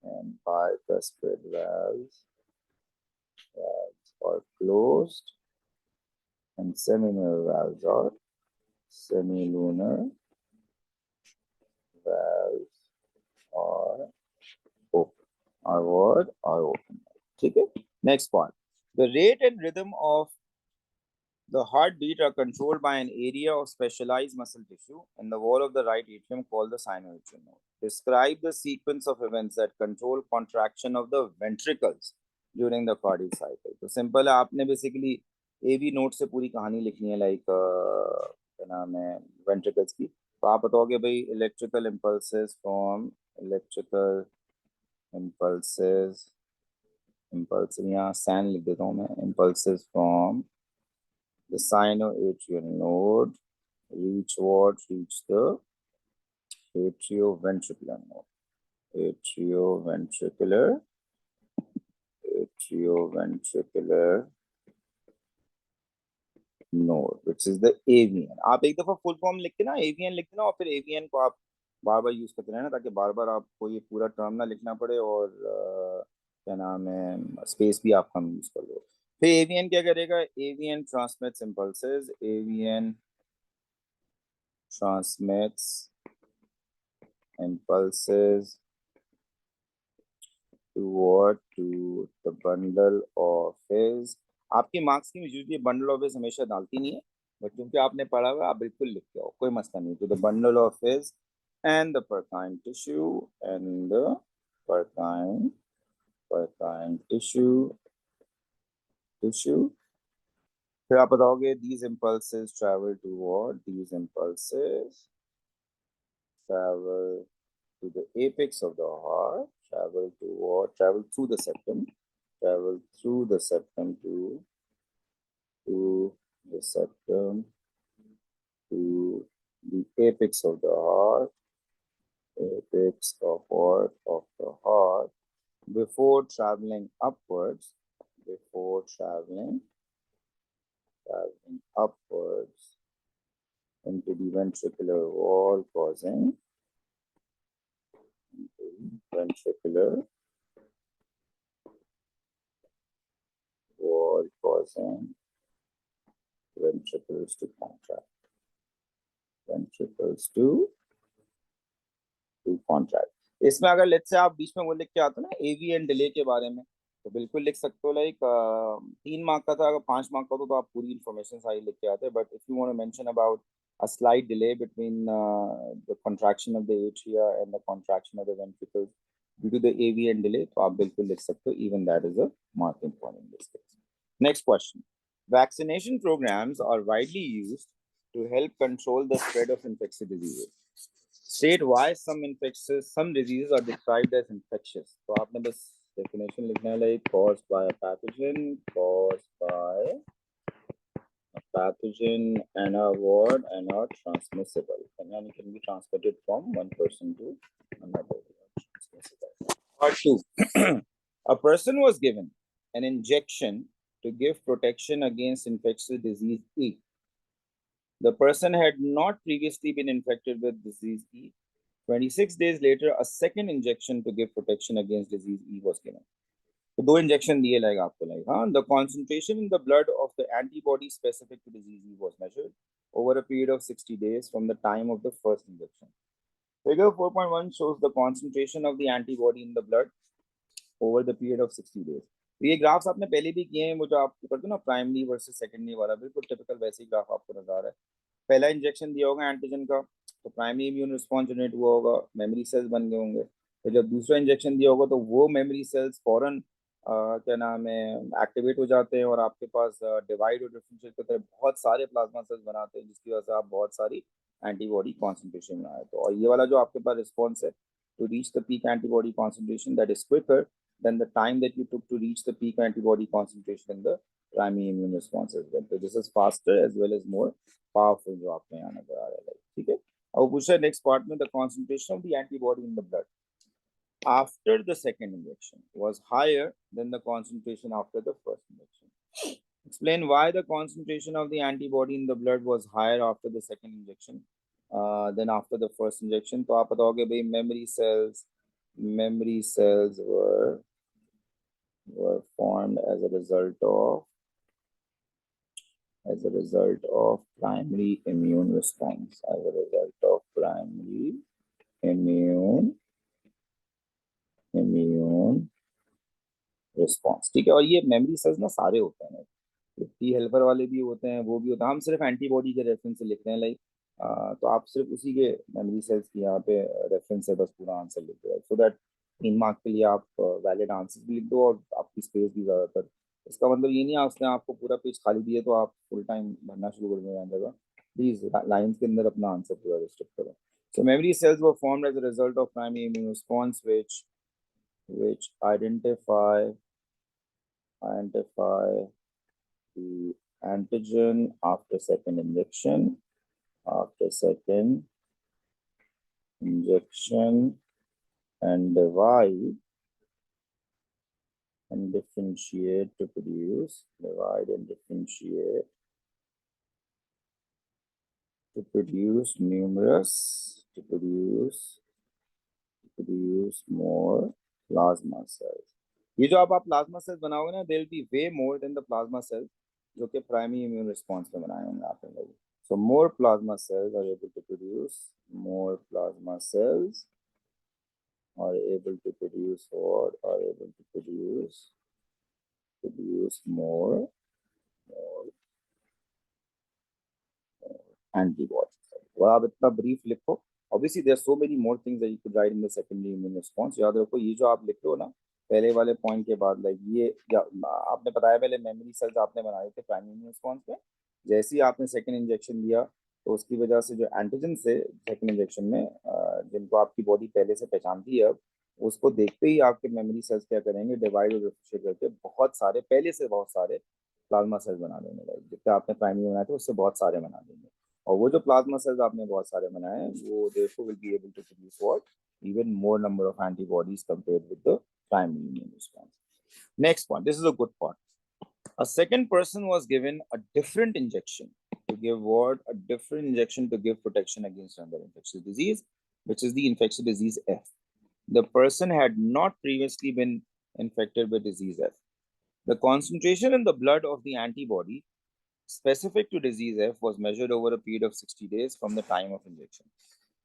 S1: and bicuspid valves are closed and semilunar valves are semilunar valves are open. Our word are open. ठीक है. Next part. The rate and rhythm of the heartbeat are controlled by an area of specialized muscle tissue in the wall of the right atrium called the sinoatrial node. Describe the sequence of events that control contraction of the ventricles during the cardiac cycle. तो simple है, आपने basically AV node से पूरी कहानी लिखनी है like क्या नाम है ventricles की. तो आप बताओगे भाई electrical impulses यहाँ SAN लिख देता हूँ मैं, impulses from the sinoatrial node reach the atrioventricular node. Atrioventricular node, which is the AVN. आप एक दफा फुल फॉर्म लिख के ना AVN लिख देना और फिर AVN को आप बार बार यूज करते रहना ताकि बार बार आपको ये पूरा टर्म ना लिखना पड़े और क्या नाम है स्पेस भी आप कम यूज कर लो. फिर AVN क्या करेगा? AVN transmits impulses. AVN transmits impulses to the bundle of his. आपके मार्क्स की यूजुअली बंडल ऑफ हिज हमेशा डालती नहीं है बट क्योंकि आपने पढ़ा हुआ आप बिल्कुल लिख के आओ, कोई मसला नहीं. To the bundle of his and the porcine tissue. फिर आप बताओगे these impulses travel to what? These impulses travel to the apex of the heart, travel to what? Travel through the septum to the septum to the apex of the heart, before traveling upwards into the ventricular wall, causing ventricles to contract. इसमें अगर let's say आप बीच में वो लिख के आते ना AVN delay के बारे में तो बिल्कुल लिख सकते हो. लाइक 3 मार्क का था, अगर 5 मार्क का तो आप पूरी इंफॉर्मेशन सारी लिख के आते. But if you want to mention about a slight delay between the contraction of the atria and the contraction of the ventricles due to the AVN delay, तो आप बिल्कुल लिख सकते हो. Even that is a marking point in this case. Next question. Vaccination programs are widely used to help control the spread of infectious diseases. State why some diseases are described as infectious. तो आपने बस definition लिखना है like caused by a pathogen, caused by Pathogen anavar and are transmissible, and can be transmitted from one person to another. Part 2. A person was given an injection to give protection against infectious disease E. The person had not previously been infected with disease E. 26 days later, a second injection to give protection against disease E was given. तो दो injection दिए like आपको like हाँ the concentration in the blood of the antibody specific to disease E was measured over a period of 60 days from the time of the first injection. Figure 4.1 shows the concentration of the antibody in the blood over the period of 60 days. तो ये graphs आपने पहले भी किए हैं, वो जो आप करते हो ना प्राइमरी वर्सेस सेकेंडरी वाला, बिल्कुल टिपिकल वैसे ही ग्राफ आपको नजर आ रहा है. पहला इंजेक्शन दिया होगा एंटीजन का तो प्राइमरी इम्यून रिस्पॉन्स जनरेट हुआ होगा, मेमोरी सेल्स बन गए होंगे. तो जब दूसरा इंजेक्शन दिया होगा तो वो मेमोरी सेल्स फौरन क्या नाम है एक्टिवेट हो जाते हैं और आपके पास डिवाइड और डिफरेंशिएट करते हैं, बहुत सारे प्लाज्मा सेल्स बनाते हैं जिसकी वजह से आप बहुत सारी एंटीबॉडी कॉन्सेंट्रेशन बनाए. तो और ये वाला जो आपके पास रिस्पॉन्स है to reach the peak antibody concentration that is quicker than the time that you took to reach the peak antibody concentration in the primary immune response as well. So this is faster as well as more powerful जो आपने यहाँ नजर आ रहा है. ठीक है. अब पूछा है next part में the concentration of the antibody in the blood after the second injection was higher than the concentration after the first injection. Explain why the concentration of the antibody in the blood was higher after the second injection than after the first injection. तो आप बताओगे भाई memory cells were formed as a result of primary immune response, as a result of primary immune response. ठीक है. और ये memory cells ना सारे होते हैं, टी हेल्पर वाले भी होते हैं, वो भी होता है. हम सिर्फ एंटीबॉडी के रेफरेंस से लिख रहे हैं लाइक, तो आप सिर्फ उसी के मेमोरी सेल्स की यहाँ पे रेफरेंस से बस पूरा आंसर लिख दो, सो दैट 3 मार्क के लिए आप वैलिड आंसर भी लिख दो और आपकी स्पेस भी ज़्यादातर. इसका मतलब ये नहीं है उसने आपको पूरा पेज खाली दिए तो आप फुल टाइम भरना शुरू कर देना जगह. प्लीज लाइन्स के अंदर अपना आंसर पूरा रिस्ट्रिक्ट करो. So memory cells were formed as a result of primary immune response, which identify the antigen after second injection, and divide and differentiate to produce more plasma cells. ये जो आप plasma cells बनाओगे ना, they'll be way more than the plasma cells जो कि primary immune response में बनाए होंगे आप लोग. So more plasma cells are able to produce more antibodies. और आप इतना ब्रीफ लिखो. Obviously there are so many more things that you could write in the secondary immune response. याद रखो ये जो आप लिख रहे हो ना पहले वाले पॉइंट के बाद, लाइक ये आपने बताया पहले मेमोरी सेल्स आपने बनाए थे प्राइमरी इम्यून रिस्पॉन्स में. जैसे ही आपने सेकंड इंजेक्शन दिया तो उसकी वजह से जो एंटीजन से सेकंड इंजेक्शन में जिनको आपकी बॉडी पहले से पहचानती है, उसको देखते ही आपके मेमोरी सेल्स क्या करेंगे, डिवाइड और डिफरेंशिएट करके बहुत सारे प्लाज्मा सेल्स बना देंगे. लाइक जितने आपने प्राइमरी बनाए थे उससे बहुत सारे बना देंगे. और वो जो प्लाज्मा सेल्स आपने बहुत सारे बनाए हैं वो therefore will be able to produce what even more number of antibodies compared with the primary immune response. Next point, this is a good point. A second person was given a different injection to give what? A different injection to give protection against another infectious disease, which is the infectious disease F. The person had not previously been infected with disease F. The concentration in the blood of the antibody specific to disease F was measured over a period of 60 days from the time of injection.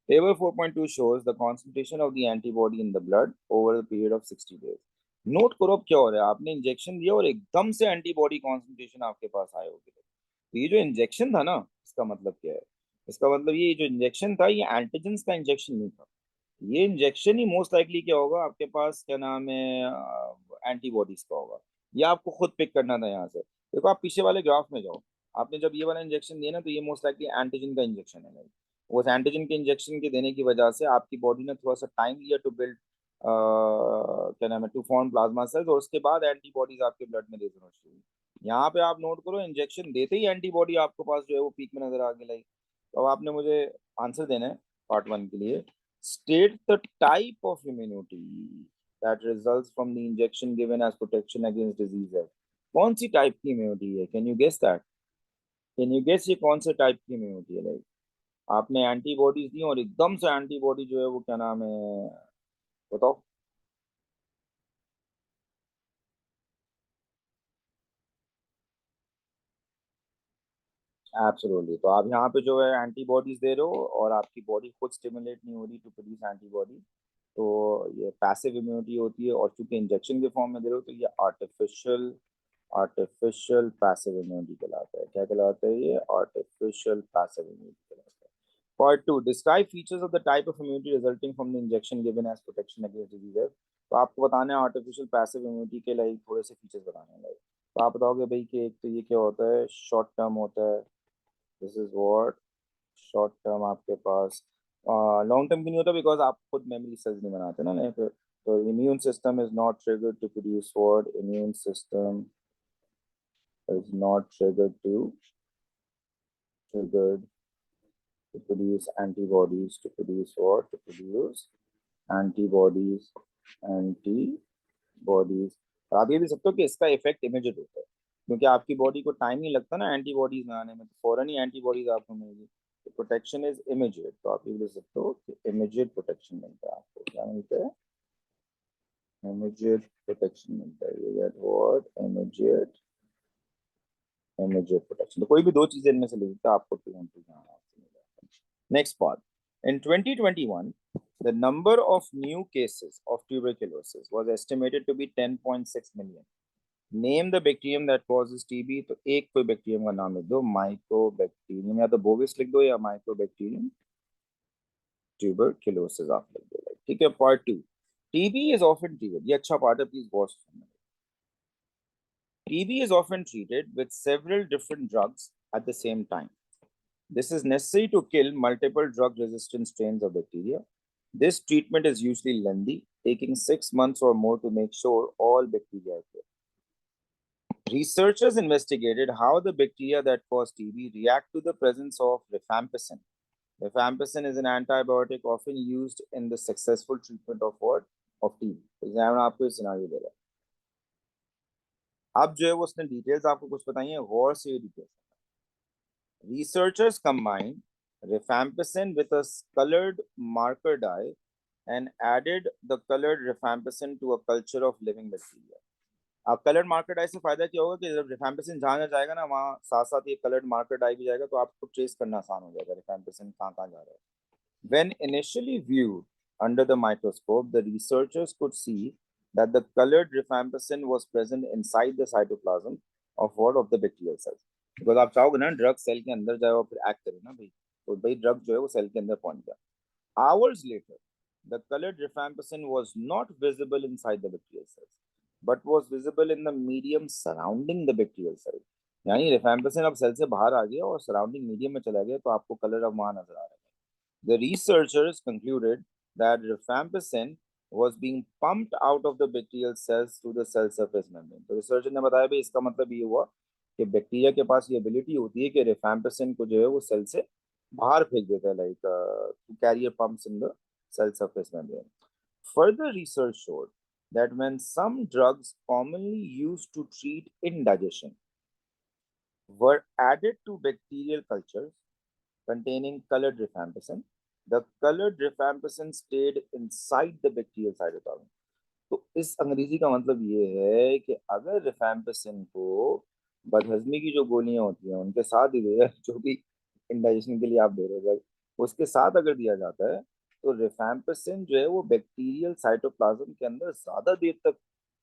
S1: Table 4.2 shows the concentration of the antibody in the blood over a period of 60 days. Note करो अब क्या हो रहा है, आपने injection दिया और एकदम से एंटीबॉडी कॉन्सेंट्रेशन आपके पास आए होगी. तो ये जो इंजेक्शन था ना, इसका मतलब क्या है? इसका मतलब ये जो इंजेक्शन था ये एंटीजन का इंजेक्शन नहीं था. ये इंजेक्शन ही मोस्ट लाइकली क्या होगा आपके पास, क्या नाम है, एंटीबॉडीज का होगा. ये आपको खुद पिक करना था यहाँ से. देखो आप पीछे वाले ग्राफ में जाओ, आपने जब ये वाला इंजेक्शन दिया ना तो ये मोस्ट लाइकली एंटीजन का इंजेक्शन है. उस एंटीजन के इंजेक्शन के देने की वजह से आपकी बॉडी ने थोड़ा सा टाइम लिया टू बिल्ड क्या नाम है टू फॉर्म प्लाज्मा सेल्स, और उसके बाद एंटीबॉडीज आपके ब्लड में रिलीज होना शुरू हुई. यहाँ पे आप नोट करो, इंजेक्शन देते ही एंटीबॉडी आपके पास जो है वो पीक में नजर आ गई। लाइक तो अब आपने मुझे आंसर देना है पार्ट वन के लिए। State the type of immunity that results from the injection given as protection against disease है। कौन सी टाइप की इम्यूनिटी है? Can you guess that? Can you guess ये कौन से टाइप की इम्यूनिटी है? लाइक आपने एंटीबॉडीज दी और एकदम से एंटीबॉडी जो है वो क्या नाम है, बताओ। एब्सोल्युटली। तो आप यहाँ पे जो है एंटीबॉडीज दे रहे हो और आपकी बॉडी खुद स्टिमुलेट नहीं हो रही टू प्रोड्यूस एंटीबॉडी, तो ये पैसिव इम्यूनिटी होती है। और चूंकि इंजेक्शन के फॉर्म में दे रहे हो तो ये आर्टिफिशियल आर्टिफिशियल पैसिव इम्यूनिटी कहलाता है। क्या कहलाता है ये? आर्टिफिशियल पैसिव इम्यूनिटी कहलाता है। Part 2, describe features of the type of immunity resulting from the injection given as protection against diseases। तो आपको बताना है आर्टिफिशियल पैसिव इम्यूनिटी के लाइक थोड़े से फीचर्स बताने हैं। लाइक तो आप बताओगे भाई कि एक तो ये क्या होता है, शॉर्ट टर्म होता है। This is what short term आपके पास। लॉन्ग टर्म भी नहीं होता बिकॉज आप खुद मेमोरी सेल्स नहीं बनाते ना नहीं पे। तो immune system is not triggered to produce what, immune system is not triggered to produce antibodies, to produce what? To produce antibodies, antibodies। और आप ये भी सकते हो कि इसका इफेक्ट इमीडिएट होता है, क्योंकि आपकी बॉडी को टाइम नहीं लगता ना एंटीबॉडीज में आने में, तो फौरन ही एंटीबॉडीज आपको मिलेगी। तो प्रोटेक्शन इज इमीडिएट। तो आप ये भी सकते हो कि इमीडिएट प्रोटेक्शन मिलता है आपको। क्या मिलता है? इमीडिएट प्रोटेक्शन मिलता है। ये get what? Immediate, immediate protection. तो कोई भी दो चीजें इनमें से ले सकते हैं आपको, two one two. Next part. In 2021, the number of new cases of tuberculosis was estimated to be 10.6 million. Name the bacterium that causes TB। तो एक कोई बैक्टीरियम का नाम लिख दो, माइकोबैक्टीरियम, या तो बोविस लिख दो या माइकोबैक्टीरियम ट्यूबरक्लोसिस आप लिख दो। ठीक है। Part two, TB is often treated. ये अच्छा पार्ट है, प्लीज गौर से सुनना। TB is often treated with several different drugs at the same time. This is necessary to kill multiple drug-resistant strains of bacteria. This treatment is usually lengthy, taking 6 months or more to make sure all bacteria are killed. Researchers investigated how the bacteria that cause TB react to the presence of rifampicin. Rifampicin is an antibiotic often used in the successful treatment of what? Of TB. Exam आपको scenario दे रहा है। अब जो है वो उसने details आपको कुछ बताई है, गौर से ये details. Researchers combined rifampicin with a colored marker dye and added the colored rifampicin to a culture of living bacteria। अब कलर्ड मार्कर डाई से फायदा क्या होगा कि जब रिफैम्पिसिन जहाँ जहाँ जाएगा ना वहाँ साथ साथ ये कलर्ड मार्कर डाई भी जाएगा, तो आपको ट्रेस करना आसान हो जाएगा रिफैम्पिसिन कहाँ कहाँ जा रहा है। When initially viewed under the microscope, the researchers could see that the colored rifampicin was present inside the cytoplasm of what? Of the bacterial cells। Because आप चाहोगे ना ड्रग सेल के अंदर जाए और फिर एक्ट करे ना भाई, तो भाई ड्रग जो है वो सेल के अंदर पहुंच गया। Hours later, the colored rifampicin was not visible inside the bacterial cells, but was visible in the medium surrounding the bacterial cell। यानी rifampicin अब सेल से बाहर आ गया और सराउंडिंग मीडियम में चला गया, तो आपको कलर अब वहां नजर आ रहा है। The researchers concluded that rifampicin was being pumped out of the bacterial cells through the cell surface membrane। तो रिसर्चर ने बताया भाई इसका मतलब ये हुआ कि बैक्टीरिया के पास ये एबिलिटी होती है कि रिफैम्पिसिन को जो है वो सेल से बाहर फेंक देता है, like carrier pumps in the cell surface membrane। Further research showed that when some drugs commonly used to treat indigestion were added to bacterial cultures containing colored rifampicin, the colored rifampicin stayed inside the bacterial cytoplasm। तो इस अंग्रेजी का मतलब ये है कि अगर rifampicin को बदहजमी की जो गोलियां होती हैं उनके साथ ही दे, जो भी इंडाइजेशन के लिए आप दे रहे हो उसके साथ अगर दिया जाता है, तो रिफैम्पिसिन जो है वो बैक्टीरियल साइटोप्लाज्म के अंदर ज्यादा देर तक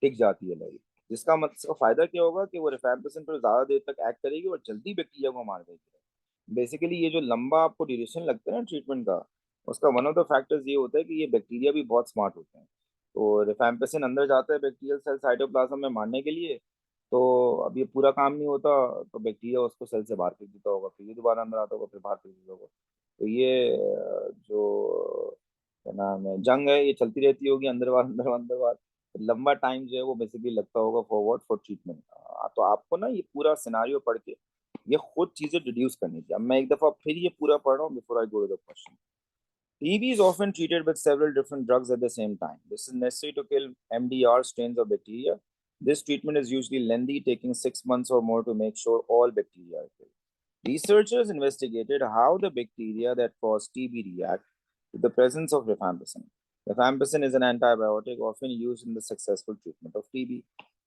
S1: टिक जाती है। लाइक जिसका मतलब, इसका फायदा क्या होगा कि वो रिफैम्पिसिन पर ज्यादा देर तक एक्ट करेगी और जल्दी बैक्टीरिया को मार देगी। बेसिकली ये जो लंबा आपको ड्यूरेशन लगता है ना ट्रीटमेंट का, उसका वन ऑफ द फैक्टर्स ये होता है कि ये बैक्टीरिया भी बहुत स्मार्ट होते हैं। तो रिफैम्पिसिन अंदर जाता है बैक्टीरियल सेल साइटोप्लाज्म में मारने के लिए, तो अब ये पूरा काम नहीं होता, तो बैक्टीरिया उसको सेल से बाहर फेंक देता होगा, फिर ये दोबारा अंदर आता होगा, फिर बाहर फेंक देता होगा। तो ये जो क्या नाम है जंग है, ये चलती रहती होगी अंदर बाहर अंदर बाहर अंदर बाहर। लंबा टाइम जो है वो बेसिकली लगता होगा फॉरवर्ड फॉर ट्रीटमेंट। तो आपको ना ये पूरा सिनारियो पढ़ के ये खुद चीजें डिड्यूस करनी चाहिए। अब मैं एक दफा फिर ये पूरा पढ़ रहा हूँ before I go to the question. TB is often treated with several different drugs at the same time. This is necessary to kill MDR strains of bacteria. This treatment is usually lengthy, taking 6 months or more to make sure all bacteria are killed. Researchers investigated how the bacteria that cause TB react to the presence of rifampicin. Rifampicin is an antibiotic often used in the successful treatment of TB.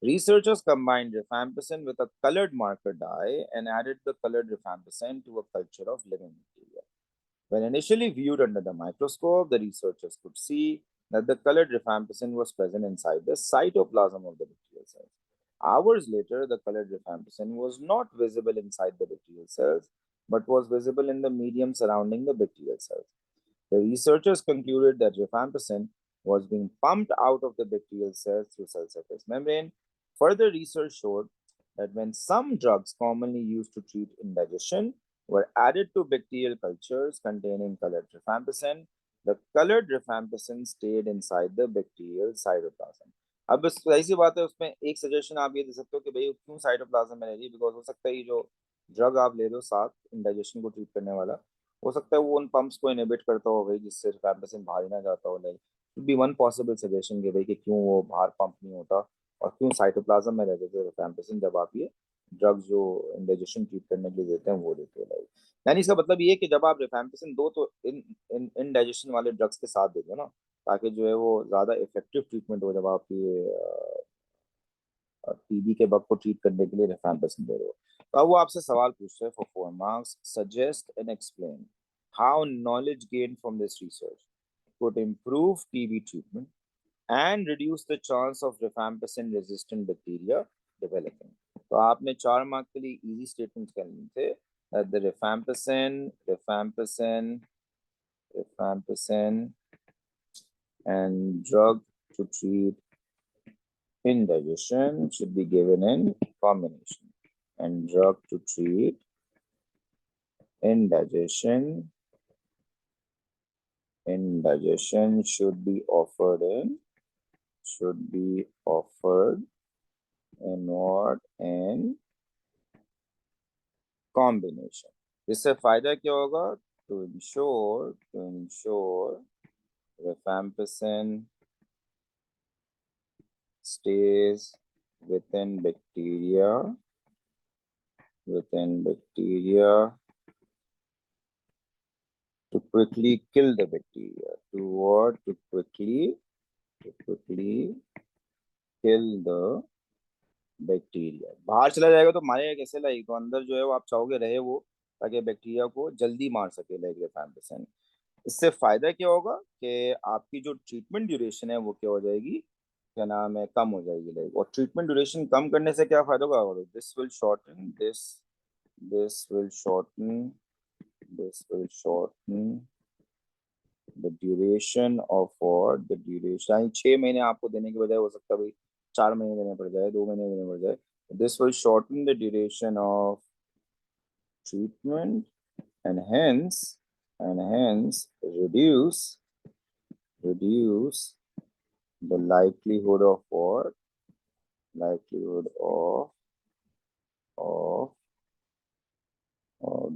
S1: Researchers combined rifampicin with a colored marker dye and added the colored rifampicin to a culture of living bacteria. When initially viewed under the microscope, the researchers could see that the colored rifampicin was present inside the cytoplasm of the bacterial cells. Hours later, the colored rifampicin was not visible inside the bacterial cells, but was visible in the medium surrounding the bacterial cells. The researchers concluded that rifampicin was being pumped out of the bacterial cells through cell surface membrane. Further research showed that when some drugs commonly used to treat indigestion were added to bacterial cultures containing colored rifampicin, the colored rifampicin stayed inside the bacterial cytoplasm. अब बस ऐसी बात है, उसमें एक suggestion आप ये दे सकते हो कि भाई क्यों साइटोप्लाज्म में रह रही है, बिकॉज हो सकता है ये जो ड्रग आप ले रहे हो साथ इंडाइजेशन को ट्रीट करने वाला, हो सकता है वो उन पंप्स को इनहिबिट करता हो भाई, जिससे रिफैम्पिसिन बाहर ही ना जाता हो। Like should be one possible suggestion कि भाई कि क्यों वो बाहर पंप नहीं होता और क्यों साइटोप्लाज्म में रहते थे रिफैम्पिसिन जब आप ये ड्रग्स जो इंडाइजेशन ट्रीट करने के लिए देते हैं वो देते हो। लाइक यानी इसका मतलब ये है कि जब आप रिफैम्पिसिन दो तो इन इन इनडाइजेशन वाले ड्रग्स के साथ दे दो ना, ताकि जो है वो ज्यादा इफेक्टिव ट्रीटमेंट हो जब आप ये टीबी के बग को ट्रीट करने के लिए रिफैम्पिसिन दे रहे हो। तो अब वो आपसे सवाल पूछ रहे हैं for 4 marks, suggest and explain how knowledge gain from this research could improve TB treatment and reduce the chance of rifampicin resistant bacteria developing. तो आपने 4 मार्क के लिए इजी स्टेटमेंट करने थे that the rifampicin and drug to treat indigestion should be given in combination, and drug to treat indigestion should be offered in what? In combination. इससे फायदा क्या होगा? To ensure rifampicin stays within bacteria to quickly kill the bacteria. To what? To quickly kill the bacteria. बाहर चला जाएगा तो मारेगा कैसे? लाइक तो अंदर जो है वो आप चाहोगे रहे वो, ताकि बैक्टीरिया को जल्दी मार सके लाइक रिफैम्पिसिन। इससे फायदा क्या होगा कि आपकी जो ट्रीटमेंट ड्यूरेशन है वो क्या हो जाएगी, क्या नाम है, कम हो जाएगी लाइक। और ट्रीटमेंट ड्यूरेशन कम करने से क्या फायदा होगा? This will shorten the duration of और द ड्यूरेशन, यानी 6 महीने आपको देने के बजाय हो सकता है भाई 4 महीने देने पड़ जाए, 2 महीने देने पड़ जाए। This will shorten the duration of treatment and hence reduce the likelihood of what? Likelihood of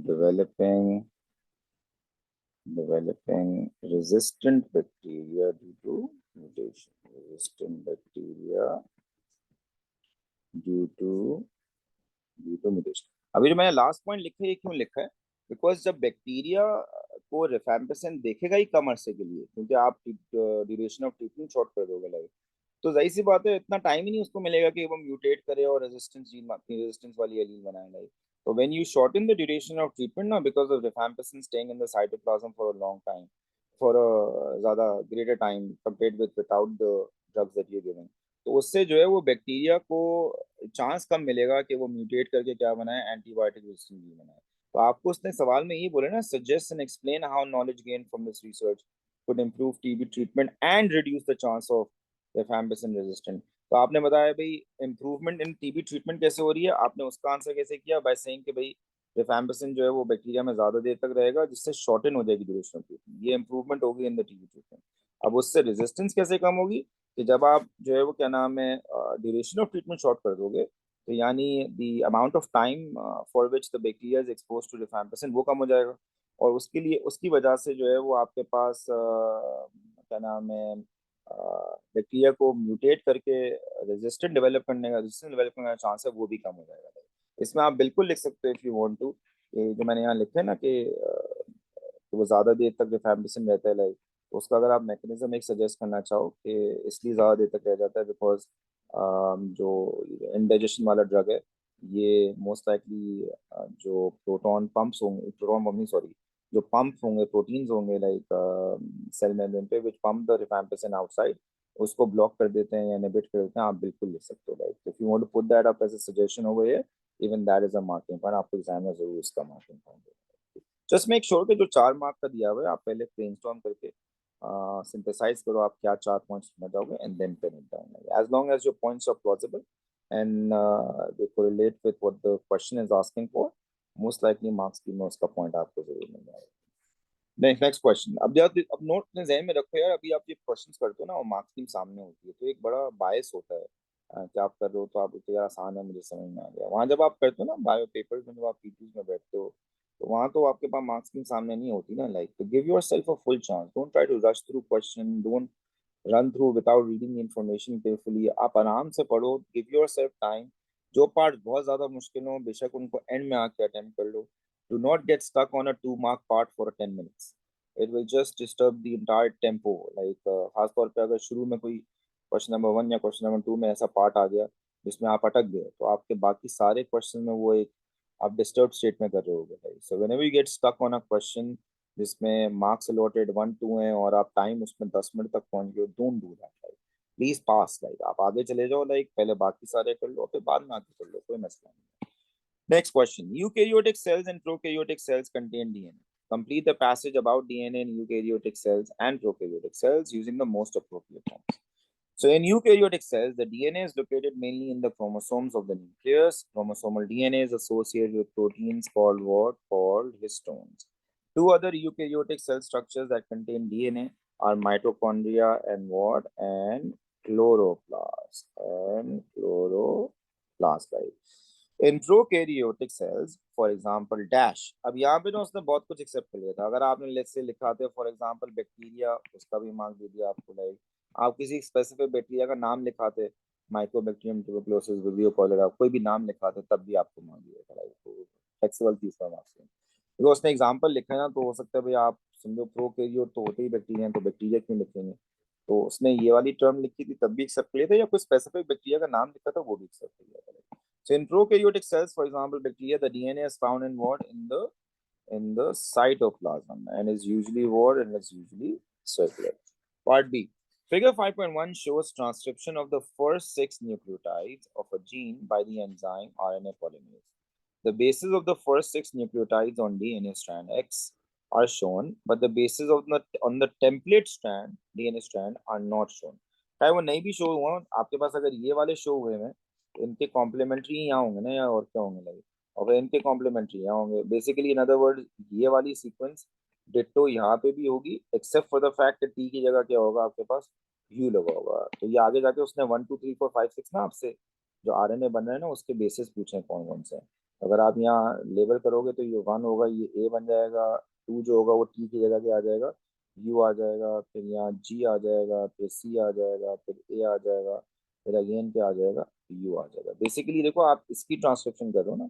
S1: developing resistant bacteria due to mutation. Resistant bacteria due to mutation. अभी जो मैंने लास्ट पॉइंट लिखा है ये क्यों लिखा है? बिकॉज जब बैक्टीरिया को रिफैम्पिसिन देखेगा ही कम अरसे के लिए, क्योंकि आप ड्यूरेशन ऑफ ट्रीटमेंट शॉर्ट कर दोगे लाइक, तो जाहिर सी बात है इतना टाइम ही नहीं उसको मिलेगा कि वो म्यूटेट करे और रेजिस्टेंस वाली एलील बनाए like. So when you shorten the duration of treatment now, because of rifampicin staying in the cytoplasm for a long time, for a ज़्यादा greater time compared with without the drugs that you're giving, तो उससे जो है वो bacteria को chance कम मिलेगा कि वो म्यूटेट करके क्या बनाए, एंटीबायोटिक रेजिस्टेंट भी बनाए। तो आपको उसने सवाल में ये बोले ना, suggest and explain how knowledge gain from this research could improve TB treatment and reduce the chance of rifampicin resistant। तो आपने बताया भाई इंप्रूवमेंट इन टीबी ट्रीटमेंट कैसे हो रही है, आपने उसका आंसर कैसे किया? बाय सेइंग कि भाई रिफैम्पिसिन जो है वो बैक्टीरिया में ज्यादा देर तक रहेगा, जिससे शॉर्टन हो जाएगी ड्यूरेशन ऑफ ट्रीटमेंट, ये इंप्रूवमेंट होगी इन द टीबी ट्रीटमेंट। अब उससे रेजिस्टेंस कैसे कम होगी? कि जब आप जो है वो क्या नाम है ड्यूरेशन ऑफ ट्रीटमेंट शॉर्ट कर दोगे तो यानी the amount of time for which the bacteria is expose to rifampicin वो कम हो जाएगा, और उसके लिए उसकी वजह से जो है वो आपके पास क्या नाम है बैक्टीरिया को म्यूटेट करके रेजिस्टेंट डेवलप करने का चांस है वो भी कम हो जाएगा। इसमें आप बिल्कुल लिख सकते हो इफ यू वांट टू, जो मैंने यहाँ लिखा है ना कि वो ज्यादा देर तक रिफैम्पिसिन रहता है लाइक, तो उसका अगर आप मैकेनिज्म एक सजेस्ट करना चाहो कि इसलिए ज़्यादा देर तक रह जाता है बिकॉज जो इंडाइजेशन वाला ड्रग है ये मोस्ट लाइकली जो प्रोटॉन पंप नहीं सॉरी, जो पंप होंगे प्रोटीन्स होंगे लाइक सेल मेम्ब्रेन पे विच पंप द रिफैम्पिसिन आउटसाइड, उसको ब्लॉक कर देते हैं या इनहिबिट कर देते हैं। आप बिल्कुल लिख सकते हो like if you want to put that up as a suggestion over here, even that is a marking point, आपको एग्जाम में जरूर इसका marking point. Just make sure कि जो 4 मार्क का दिया हुआ है आप पहले ब्रेनस्टॉर्म करके सिंथेसाइज करो आप क्या 4 पॉइंट्स लिखना चाहोगे and then pen it down as long as your points are plausible and they correlate with what the question is asking for, most likely marks की में उसका पॉइंट आपको जरूर मिल जाएगा। नेक्स्ट क्वेश्चन, अब नोट अपने ज़हन में रखो यार, अभी आप ये क्वेश्चंस करते हो ना और मार्क्स टीम सामने होती है तो एक बड़ा बायस होता है कि आप कर रहे हो तो आप तो यार आसान है मुझे समझ में आ गया, वहाँ जब आप करते हो ना बायो पेपर्स में जब आप पीटीज में बैठते हो तो वहाँ तो आपके पास मार्क्स टीम सामने नहीं होती ना लाइक, तो give yourself a full chance, don't try to rush through question, don't run through without reading information carefully, आप आराम से पढ़ो, गिव योर सेल्फ टाइम, जो पार्ट बहुत ज्यादा मुश्किल हो बेशक उनको एंड में आके अटेम्प्ट कर लो, do not get stuck on a 2 mark part for 10 minutes, it will just disturb the entire tempo like, खास तौर पे अगर शुरू में कोई क्वेश्चन नंबर 1 या क्वेश्चन नंबर 2 में ऐसा पार्ट आ गया जिसमें आप अटक गए तो आपके बाकी सारे क्वेश्चन में वो एक आप डिस्टर्ब स्टेट में कर रहे होगे। So whenever you get stuck on a question जिसमें मार्क्स अलॉटेड 1 2 हैं और आप टाइम उसमें 10 मिनट तक पहुंच गए, don't do that like, please pass, like आप आगे चले जाओ, लाइक पहले बाकी सारे कर लो फिर बाद में आके कर लो, कोई मसला नहीं। Next question. Eukaryotic cells and prokaryotic cells contain DNA. Complete the passage about DNA in eukaryotic cells and prokaryotic cells using the most appropriate forms. So in eukaryotic cells, the DNA is located mainly in the chromosomes of the nucleus. Chromosomal DNA is associated with proteins called what? Called histones. Two other eukaryotic cell structures that contain DNA are mitochondria and what? And chloroplast. And chloroplast, right? In prokaryotic cells for example dash, अब यहाँ पे ना उसने बहुत कुछ accept कर लिया था, अगर आपने लेट्स से लिखा थे फॉर एग्जांपल बैक्टीरिया, उसका भी मार्क दे दिया आपको, लाइक आप किसी स्पेसिफिक बैक्टीरिया का नाम लिखाते, माइकोबैक्टीरियम ट्यूबरकुलोसिस विब्रियो कॉलेरा, कोई भी नाम लिखाते तब भी आपको मार्क दिया था लाइक, तो फ्लेक्सिबल थी इसका मार्क्स, तो उसने एग्जांपल लिखा है ना तो हो सकता है भाई आप समझो प्रोकैरियोट तो होते ही बैक्टीरिया, तो बैक्टीरिया क्यों लिखेंगे, तो उसने ये वाली टर्म लिखी थी तब भी एक्सेप्ट किया था, या कोई स्पेसिफिक बैक्टीरिया का नाम लिखा था वो भी एक्सेप्ट किया था। So in prokaryotic cells, for example, bacteria, the DNA is found in what? In the cytoplasm and is usually what? And it's usually circular. Part B. Figure 5.1 shows transcription of the first 6 nucleotides of a gene by the enzyme RNA polymerase. The bases of the first 6 nucleotides on DNA strand X are shown, but the bases of on the template strand DNA strand are not shown. चाहे वो नहीं भी show हुआ आपके पास, अगर ये वाले show हुए हैं तो इनके कॉम्प्लीमेंट्री यहाँ होंगे ना, या और क्या होंगे लगे, और फिर इनके कॉम्प्लीमेंट्री यहाँ होंगे, बेसिकली इन अदर वर्ड ये वाली सीक्वेंस डिट्टो यहाँ पे भी होगी except for the fact T की जगह क्या होगा आपके पास यू लगा होगा, तो ये आगे जाके उसने 1 2 3 4 5 6 ना आपसे जो आरएनए बन रहे हैं ना उसके बेसिस पूछे कौन कौन से हैं, अगर आप यहाँ लेबल करोगे तो ये 1 होगा, ये ए बन जाएगा, 2 जो होगा वो टी की जगह क्या आ जाएगा यू आ जाएगा, फिर यहाँ जी आ जाएगा, फिर सी आ जाएगा, फिर ए आ जाएगा, फिर अगेन क्या आ जाएगा यू आ जाएगा। बेसिकली देखो आप इसकी ट्रांसक्रिप्शन कर रहे हो ना,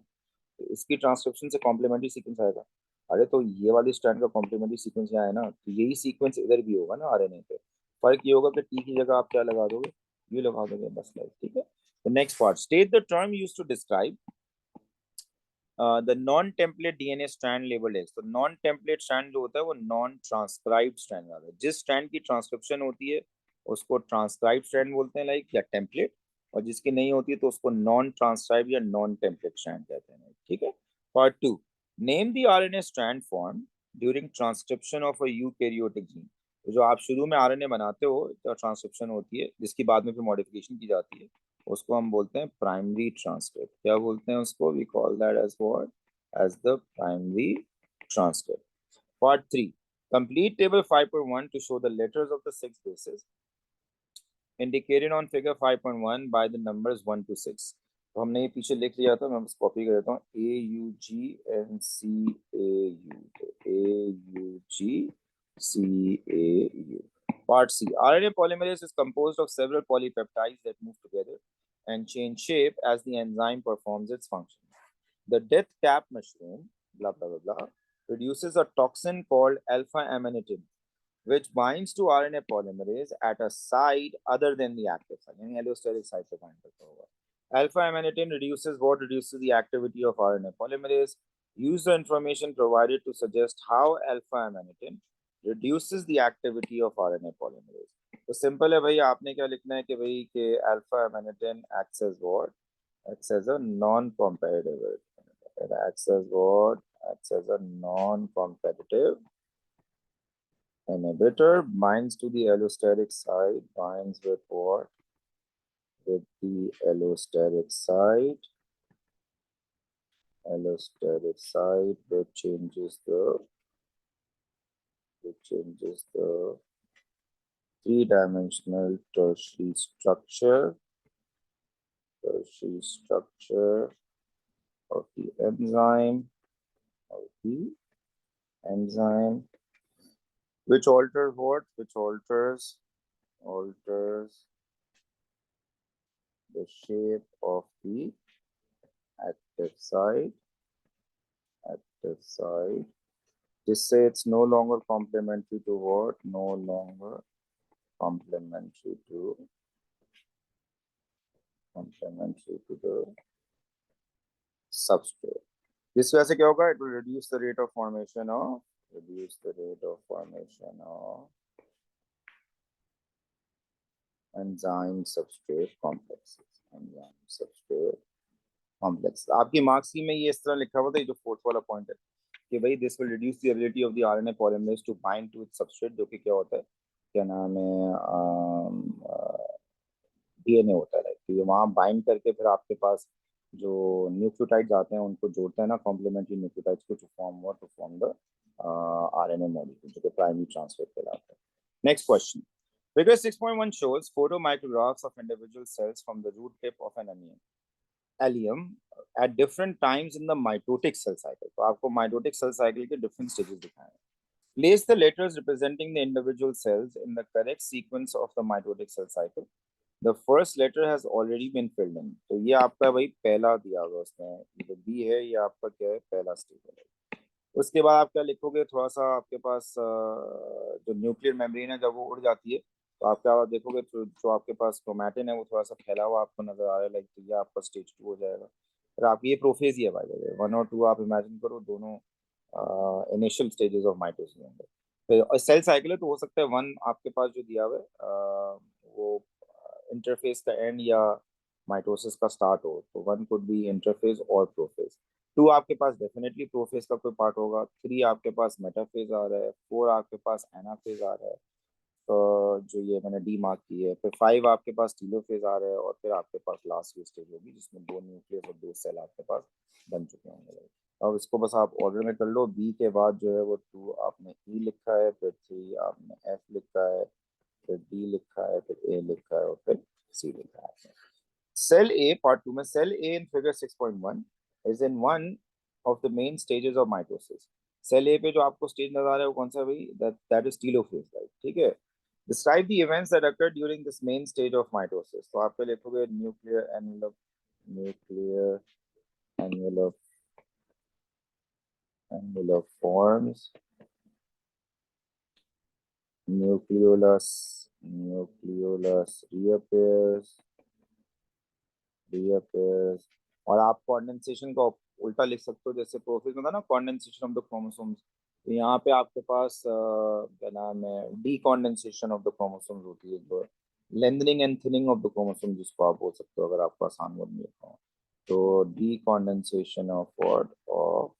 S1: तो इसकी ट्रांसक्रिप्शन से कॉम्प्लीमेंट्री सीक्वेंस आएगा, अरे तो ये वाली स्ट्रैंड का कॉम्प्लीमेंट्री सीक्वेंस यहाँ है ना, तो यही सीक्वेंस इधर भी होगा ना आरएनए पे, फर्क ये होगा कि टी की जगह आप क्या लगा दोगे यू लगा दोगे बस, लाइक ठीक है। The next part, state the term used to describe the non-template DNA strand labeled X. तो non-template strand जो होता है वो non-transcribed strand होता है, जिस strand की ट्रांसक्रिप्शन होती है उसको transcribed strand बोलते हैं लाइक या template, और जिसकी नहीं होती है तो उसको non-transcribed या non-template strand कहते हैं, ठीक है। Part 2, name the RNA strand formed during transcription of a eukaryotic gene. तो जो आप शुरू में आरएनए बनाते हो तो ट्रांसक्रिप्शन होती है जिसकी बाद में फिर मॉडिफिकेशन की जाती है उसको हम बोलते हैं प्राइमरी ट्रांसक्रिप्ट, क्या बोलते हैं उसको, we call that as what, as the primary transcript. Part 3, complete table 5.1 to show the letters of the 6 bases indicated on figure 5.1 by the numbers 1 to 6. तो हमने ये पीछे लिख लिया था, मैं बस कॉपी कर देता हूँ. AUGNCAU. Part C. RNA polymerase is composed of several polypeptides that move together and change shape as the enzyme performs its function. The death cap mushroom, blah blah blah blah, produces a toxin called alpha-amanitin, which binds to RNA polymerase at a site other than the active site. यानी allosteric site पे bind करता होगा. Alpha-amanitin reduces the activity of RNA polymerase. Use the information provided to suggest how alpha-amanitin reduces the activity of RNA polymerase. तो simple है भाई, आपने क्या लिखना है कि भाई कि alpha-amanitin acts as what? Acts as a non-competitive. It acts as what? Acts as a non-competitive inhibitor, binds to the allosteric site, binds with what? With the allosteric site, which changes the three-dimensional tertiary structure of the enzyme, which alters what? Which alters the shape of the active site. Just say it's no longer complementary to what? No longer complementary to the substrate. This वजह से क्या होगा? It will reduce the rate of formation of enzyme substrate complexes. आपकी marks की में ये इस तरह लिखा हुआ था, ये जो फोर्थ वाला पॉइंट है कि भाई this will reduce the ability of the RNA polymerase to bind to its substrate, जो कि क्या होता है, क्या नाम है, डीएनए होता है. तो ये वहाँ बाइंड करके फिर आपके पास जो न्यूक्लियोटाइड्स आते हैं उनको जोड़ते हैं ना, कॉम्प्लीमेंट्री न्यूक्लियोटाइड्स को, to form the RNA molecule, जो कि प्राइमरी ट्रांसफर कहलाता है. Next question. Figure 6.1 shows photomicrographs of individual cells from the root tip of an allium at different times in the mitotic cell cycle. तो आपको mitotic cell cycle के different stages दिखाए हैं. Place the letters representing the individual cells in the correct sequence of the mitotic cell cycle. The first letter has already been filled in. तो ये आपका भाई पहला दिया हुआ उसने, ये बी है, ये आपका क्या है, पहला स्टेज है. उसके बाद आप क्या लिखोगे, थोड़ा सा आपके पास जो न्यूक्लियर मेम्ब्रेन है जब वो उड़ जाती है तो आप क्या देखोगे, तो जो आपके पास क्रोमैटिन है वो थोड़ा सा फैला हुआ आपको नजर आ रहा है, लाइक तो ये आपका स्टेज 2 हो जाएगा. फिर आप ये प्रोफेज ही है भाई, 1 और 2 आप इमेजिन करो, दोनों इनिशियल स्टेजेस ऑफ माइटोसिस होंगे. तो सेल साइकिल है तो हो सकता है 1 आपके पास जो दिया हुआ है वो इंटरफेस का एंड या माइटोसिस का स्टार्ट हो, तो 1 कुड बी इंटरफेज और प्रोफेज. 2 आपके पास डेफिनेटली प्रोफेज का कोई पार्ट होगा. 3 आपके पास मेटाफेज आ रहा है. 4 आपके पास एनाफेज आ रहा है, जो ये मैंने डी मार्क की है. फिर 5 आपके पास टीलोफेज आ रहा है, और फिर आपके पास लास्ट स्टेज होगी जिसमें 2 न्यूक्लियस और 2 सेल आपके पास बन चुके होंगे. अब इसको बस आप ऑर्डर में कर लो. बी के बाद जो है वो 2 आपने ई लिखा है, फिर 3 आपने एफ लिखा है, फिर डी लिखा है, फिर ए लिखा है, और फिर सी लिखा है. सेल ए पार्ट 2 में, cell A in figure 6.1 is in one of the main stages of mitosis. Cell A पे जो आपको स्टेज नजर आ रहा है वो कौन सा भाई, that is telophase, right? ठीक है. Describe the events that occur during this main stage of mitosis. तो आप पे लिखोगे nuclear envelope forms, nucleolus reappears, और आप कंडेंसेशन का उल्टा लिख सकते हो, जैसे प्रोफेज में था ना कंडेंसेशन ऑफ द क्रोमोसोम्स, तो यहाँ पे आपके पास क्या नाम है, D condensation of the chromosomes होती है, जो lengthening and thinning of the chromosome जिसको आप बोल सकते हो अगर आपको आसान वर्ड में लिखा हो. तो D condensation of what, of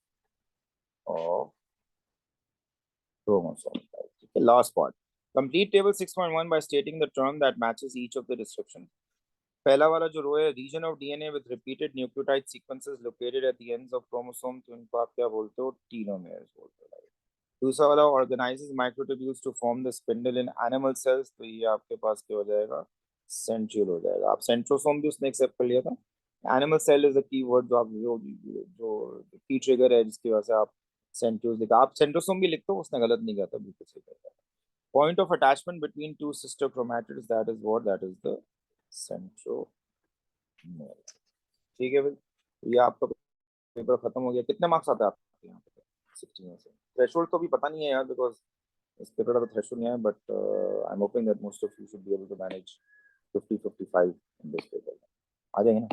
S1: chromosome. ठीक है. Last part. Complete table 6.1 by stating the term that matches each of the description. पहला वाला जो रो है, region of DNA with repeated nucleotide sequences located at the ends of chromosome, तो इनको आप क्या बोलते हो, टीलोमेयर्स बोलते हो. दूसरा वाला, organises microtubules to form the spindle in animal cells, तो ये आपके पास क्या हो जाएगा, सेंट्रियोल हो जाएगा। आप सेंट्रोसोम भी उसने एक्सेप्ट कर लिया था। Animal cell is the keyword जो आप जो की ट्रिगर है जिसकी वजह से आप सेंट्रियोल लिखा। आप सेंट्रोसोम भी लिखते हो, उसने गलत नहीं कहा था, बिल्कुल सही कहा। Point of attachment between two sister chromatids, that is what? That is the centromere. ठीक है भाई, ये आपका पेपर खत्म हो गया। कितने मार्क्स आते हैं आपके यहाँ पे? 60 में से। थ्रेशोल्ड तो भी पता नहीं है यार, बिकॉज इस पेपर का थ्रेशोल्ड नहीं है, but I am hoping that most of you should be able to manage 50-55 in this paper. आ जाएंगे ना?